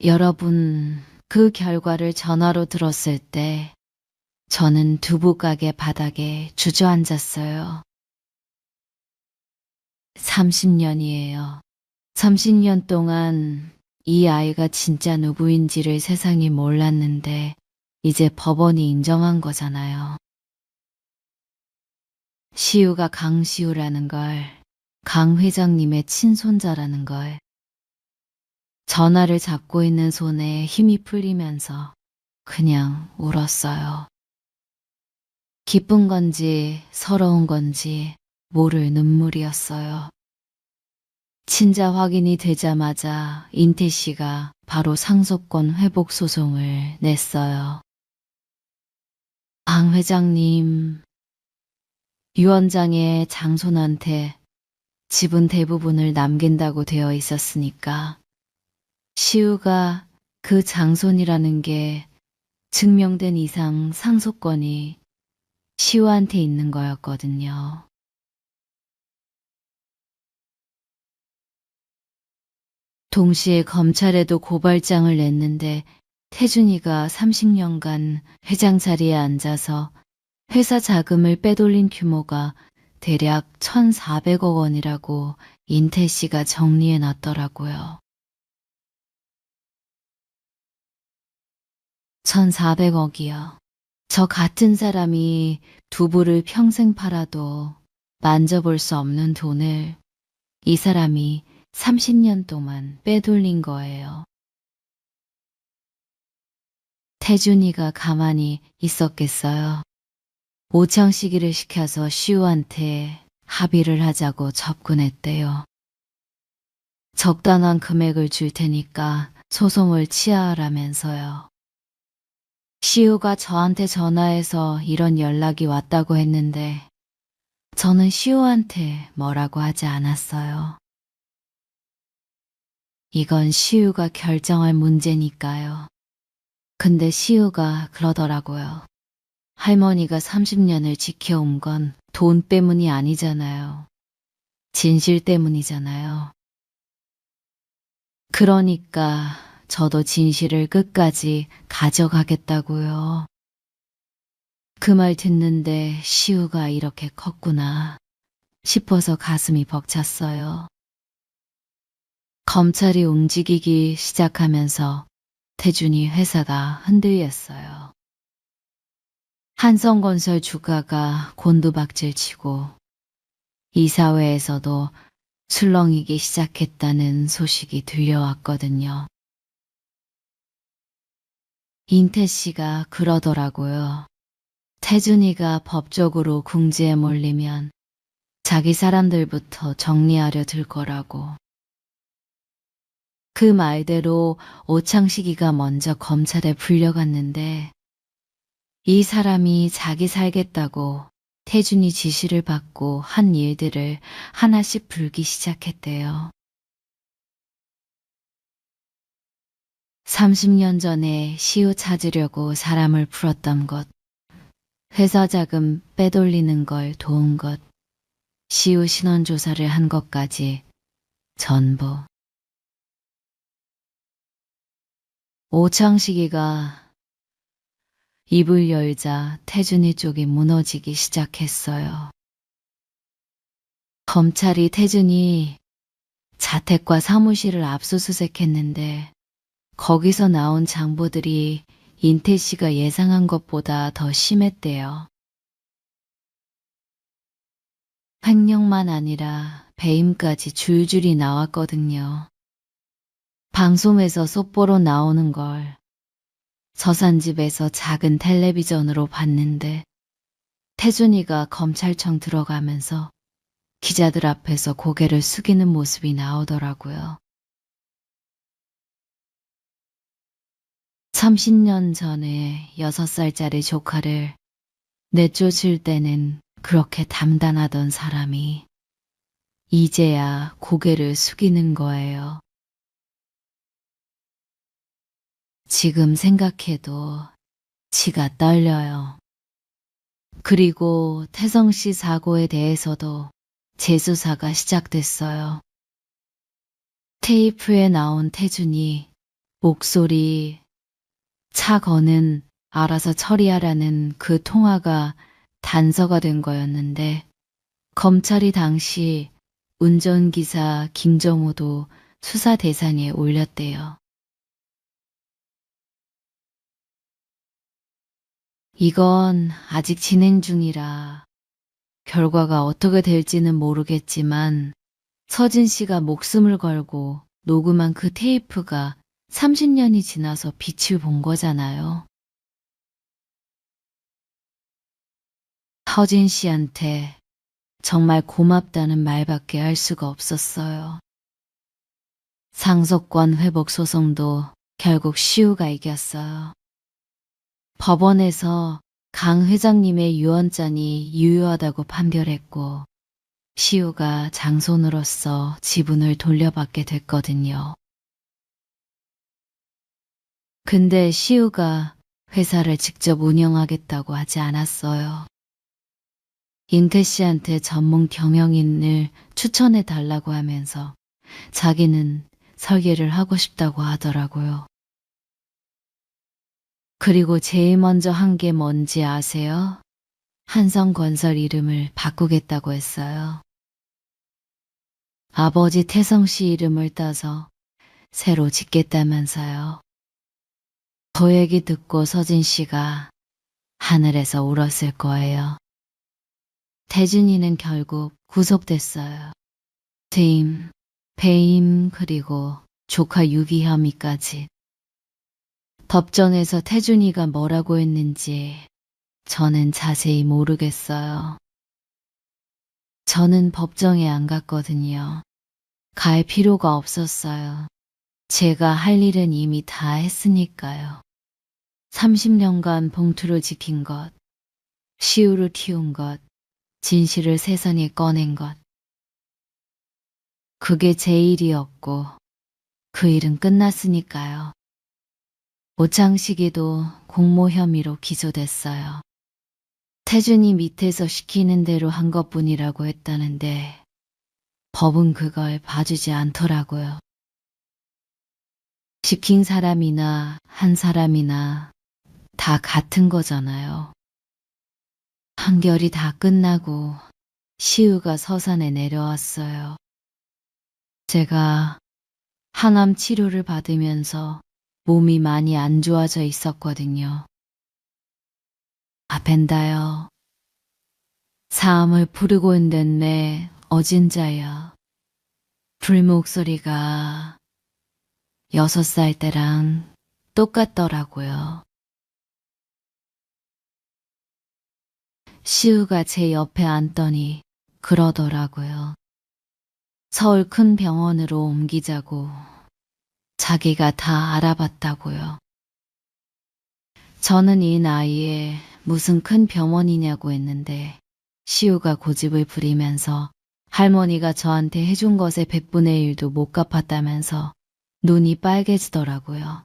여러분, 그 결과를 전화로 들었을 때 저는 두부가게 바닥에 주저앉았어요. 30년이에요. 30년 동안 이 아이가 진짜 누구인지를 세상이 몰랐는데 이제 법원이 인정한 거잖아요. 시우가 강시우라는 걸, 강 회장님의 친손자라는 걸, 전화를 잡고 있는 손에 힘이 풀리면서 그냥 울었어요. 기쁜 건지 서러운 건지 모를 눈물이었어요. 친자 확인이 되자마자 인태 씨가 바로 상속권 회복 소송을 냈어요. 강 회장님, 유원장의 장손한테 지분 대부분을 남긴다고 되어 있었으니까 시우가 그 장손이라는 게 증명된 이상 상속권이 시우한테 있는 거였거든요. 동시에 검찰에도 고발장을 냈는데 태준이가 30년간 회장 자리에 앉아서 회사 자금을 빼돌린 규모가 대략 1,400억 원이라고 인태 씨가 정리해 놨더라고요. 1,400억이요. 저 같은 사람이 두부를 평생 팔아도 만져볼 수 없는 돈을 이 사람이 30년 동안 빼돌린 거예요. 태준이가 가만히 있었겠어요. 오창식이를 시켜서 시우한테 합의를 하자고 접근했대요. 적당한 금액을 줄 테니까 소송을 취하라면서요. 시우가 저한테 전화해서 이런 연락이 왔다고 했는데 저는 시우한테 뭐라고 하지 않았어요. 이건 시우가 결정할 문제니까요. 근데 시우가 그러더라고요. 할머니가 30년을 지켜온 건 돈 때문이 아니잖아요. 진실 때문이잖아요. 그러니까 저도 진실을 끝까지 가져가겠다고요. 그 말 듣는데 시우가 이렇게 컸구나 싶어서 가슴이 벅찼어요. 검찰이 움직이기 시작하면서 태준이 회사가 흔들렸어요. 한성건설 주가가 곤두박질 치고 이사회에서도 술렁이기 시작했다는 소식이 들려왔거든요. 인태 씨가 그러더라고요. 태준이가 법적으로 궁지에 몰리면 자기 사람들부터 정리하려 들 거라고. 그 말대로 오창식이가 먼저 검찰에 불려갔는데 이 사람이 자기 살겠다고 태준이 지시를 받고 한 일들을 하나씩 풀기 시작했대요. 30년 전에 시우 찾으려고 사람을 풀었던 것, 회사 자금 빼돌리는 걸 도운 것, 시우 신원조사를 한 것까지 전부. 오창식이가 입을 열자 태준이 쪽이 무너지기 시작했어요. 검찰이 태준이 자택과 사무실을 압수수색했는데 거기서 나온 장부들이 인태 씨가 예상한 것보다 더 심했대요. 횡령만 아니라 배임까지 줄줄이 나왔거든요. 방송에서 속보로 나오는 걸 서산집에서 작은 텔레비전으로 봤는데 태준이가 검찰청 들어가면서 기자들 앞에서 고개를 숙이는 모습이 나오더라고요. 30년 전에 6살짜리 조카를 내쫓을 때는 그렇게 담담하던 사람이 이제야 고개를 숙이는 거예요. 지금 생각해도 치가 떨려요. 그리고 태성 씨 사고에 대해서도 재수사가 시작됐어요. 테이프에 나온 태준이 목소리, 차 거는 알아서 처리하라는 그 통화가 단서가 된 거였는데 검찰이 당시 운전기사 김정우도 수사 대상에 올렸대요. 이건 아직 진행 중이라 결과가 어떻게 될지는 모르겠지만 서진 씨가 목숨을 걸고 녹음한 그 테이프가 30년이 지나서 빛을 본 거잖아요. 서진 씨한테 정말 고맙다는 말밖에 할 수가 없었어요. 상속권 회복 소송도 결국 시우가 이겼어요. 법원에서 강 회장님의 유언장이 유효하다고 판결했고 시우가 장손으로서 지분을 돌려받게 됐거든요. 근데 시우가 회사를 직접 운영하겠다고 하지 않았어요. 인태 씨한테 전문 경영인을 추천해 달라고 하면서 자기는 설계를 하고 싶다고 하더라고요. 그리고 제일 먼저 한 게 뭔지 아세요? 한성건설 이름을 바꾸겠다고 했어요. 아버지 태성 씨 이름을 따서 새로 짓겠다면서요. 그 얘기 듣고 서진 씨가 하늘에서 울었을 거예요. 태준이는 결국 구속됐어요. 대임, 배임 그리고 조카 유기 혐의까지. 법정에서 태준이가 뭐라고 했는지 저는 자세히 모르겠어요. 저는 법정에 안 갔거든요. 갈 필요가 없었어요. 제가 할 일은 이미 다 했으니까요. 30년간 봉투를 지킨 것, 시우를 키운 것, 진실을 세상에 꺼낸 것. 그게 제 일이었고 그 일은 끝났으니까요. 오창식이도 공모 혐의로 기소됐어요. 태준이 밑에서 시키는 대로 한 것뿐이라고 했다는데 법은 그걸 봐주지 않더라고요. 시킨 사람이나 한 사람이나 다 같은 거잖아요. 판결이 다 끝나고 시우가 서산에 내려왔어요. 제가 항암 치료를 받으면서 몸이 많이 안 좋아져 있었거든요. 아펜다요. 사암을 부르고 있는데 어진자야. 불 목소리가 6살 때랑 똑같더라고요. 시우가 제 옆에 앉더니 그러더라고요. 서울 큰 병원으로 옮기자고 자기가 다 알아봤다고요. 저는 이 나이에 무슨 큰 병원이냐고 했는데 시우가 고집을 부리면서 할머니가 저한테 해준 것의 100분의 1도 못 갚았다면서 눈이 빨개지더라고요.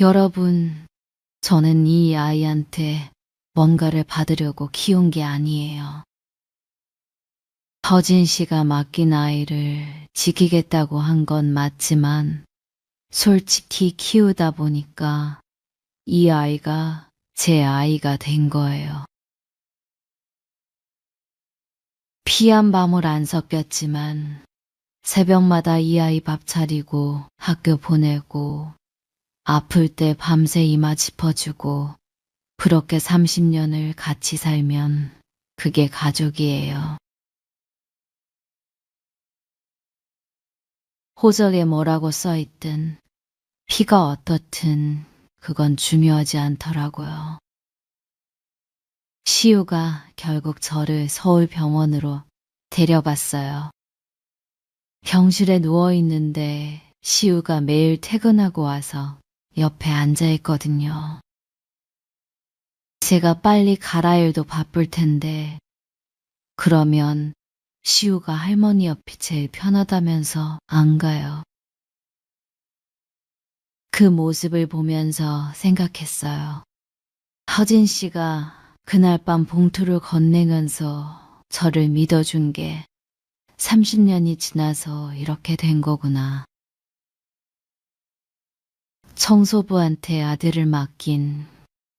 여러분, 저는 이 아이한테 뭔가를 받으려고 키운 게 아니에요. 허진 씨가 맡긴 아이를 지키겠다고 한 건 맞지만 솔직히 키우다 보니까 이 아이가 제 아이가 된 거예요. 피 한 방울 안 섞였지만 새벽마다 이 아이 밥 차리고 학교 보내고 아플 때 밤새 이마 짚어주고 그렇게 30년을 같이 살면 그게 가족이에요. 호적에 뭐라고 써있든 피가 어떻든 그건 중요하지 않더라고요. 시우가 결국 저를 서울병원으로 데려갔어요. 병실에 누워있는데 시우가 매일 퇴근하고 와서 옆에 앉아있거든요. 제가 빨리 갈아일도 바쁠 텐데 그러면 시우가 할머니 옆이 제일 편하다면서 안 가요. 그 모습을 보면서 생각했어요. 허진 씨가 그날 밤 봉투를 건네면서 저를 믿어준 게 30년이 지나서 이렇게 된 거구나. 청소부한테 아들을 맡긴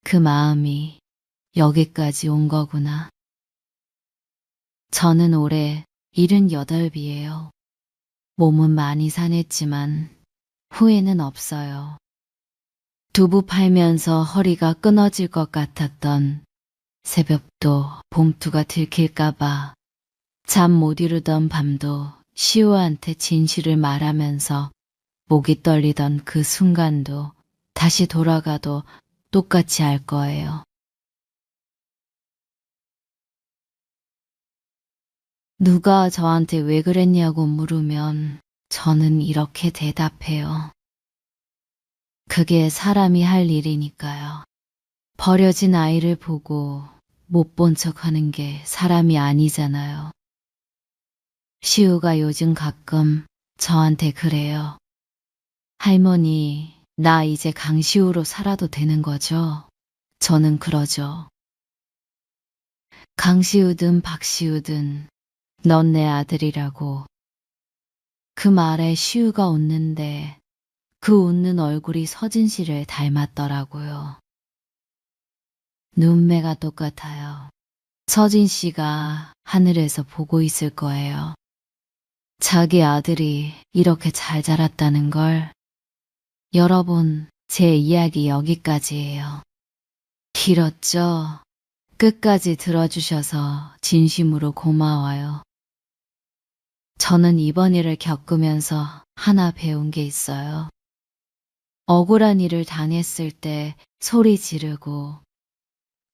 그 마음이 여기까지 온 거구나. 저는 올해 78이에요. 몸은 많이 산했지만 후회는 없어요. 두부 팔면서 허리가 끊어질 것 같았던 새벽도 봉투가 들킬까봐 잠 못 이루던 밤도 시우한테 진실을 말하면서 목이 떨리던 그 순간도 다시 돌아가도 똑같이 할 거예요. 누가 저한테 왜 그랬냐고 물으면 저는 이렇게 대답해요. 그게 사람이 할 일이니까요. 버려진 아이를 보고 못 본 척하는 게 사람이 아니잖아요. 시우가 요즘 가끔 저한테 그래요. 할머니, 나 이제 강시우로 살아도 되는 거죠? 저는 그러죠. 강시우든 박시우든 넌 내 아들이라고. 그 말에 시우가 웃는데 그 웃는 얼굴이 서진 씨를 닮았더라고요. 눈매가 똑같아요. 서진 씨가 하늘에서 보고 있을 거예요. 자기 아들이 이렇게 잘 자랐다는 걸. 여러분, 제 이야기 여기까지예요. 길었죠? 끝까지 들어주셔서 진심으로 고마워요. 저는 이번 일을 겪으면서 하나 배운 게 있어요. 억울한 일을 당했을 때 소리 지르고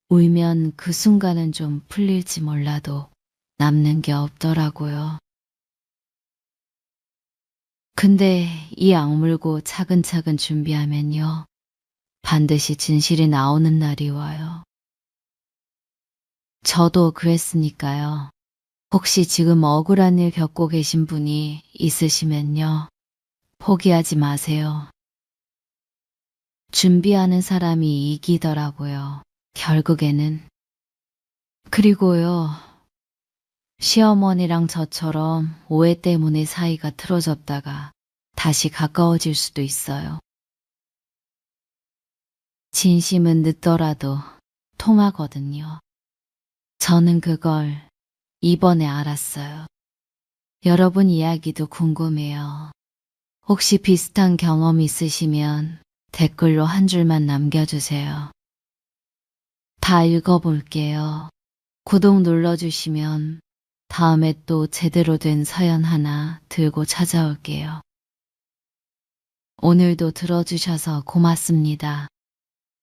울면 그 순간은 좀 풀릴지 몰라도 남는 게 없더라고요. 근데 이 악물고 차근차근 준비하면요. 반드시 진실이 나오는 날이 와요. 저도 그랬으니까요. 혹시 지금 억울한 일 겪고 계신 분이 있으시면요. 포기하지 마세요. 준비하는 사람이 이기더라고요. 결국에는. 그리고요. 시어머니랑 저처럼 오해 때문에 사이가 틀어졌다가 다시 가까워질 수도 있어요. 진심은 늦더라도 통하거든요. 저는 그걸 이번에 알았어요. 여러분 이야기도 궁금해요. 혹시 비슷한 경험 있으시면 댓글로 한 줄만 남겨주세요. 다 읽어볼게요. 구독 눌러주시면 다음에 또 제대로 된 사연 하나 들고 찾아올게요. 오늘도 들어주셔서 고맙습니다.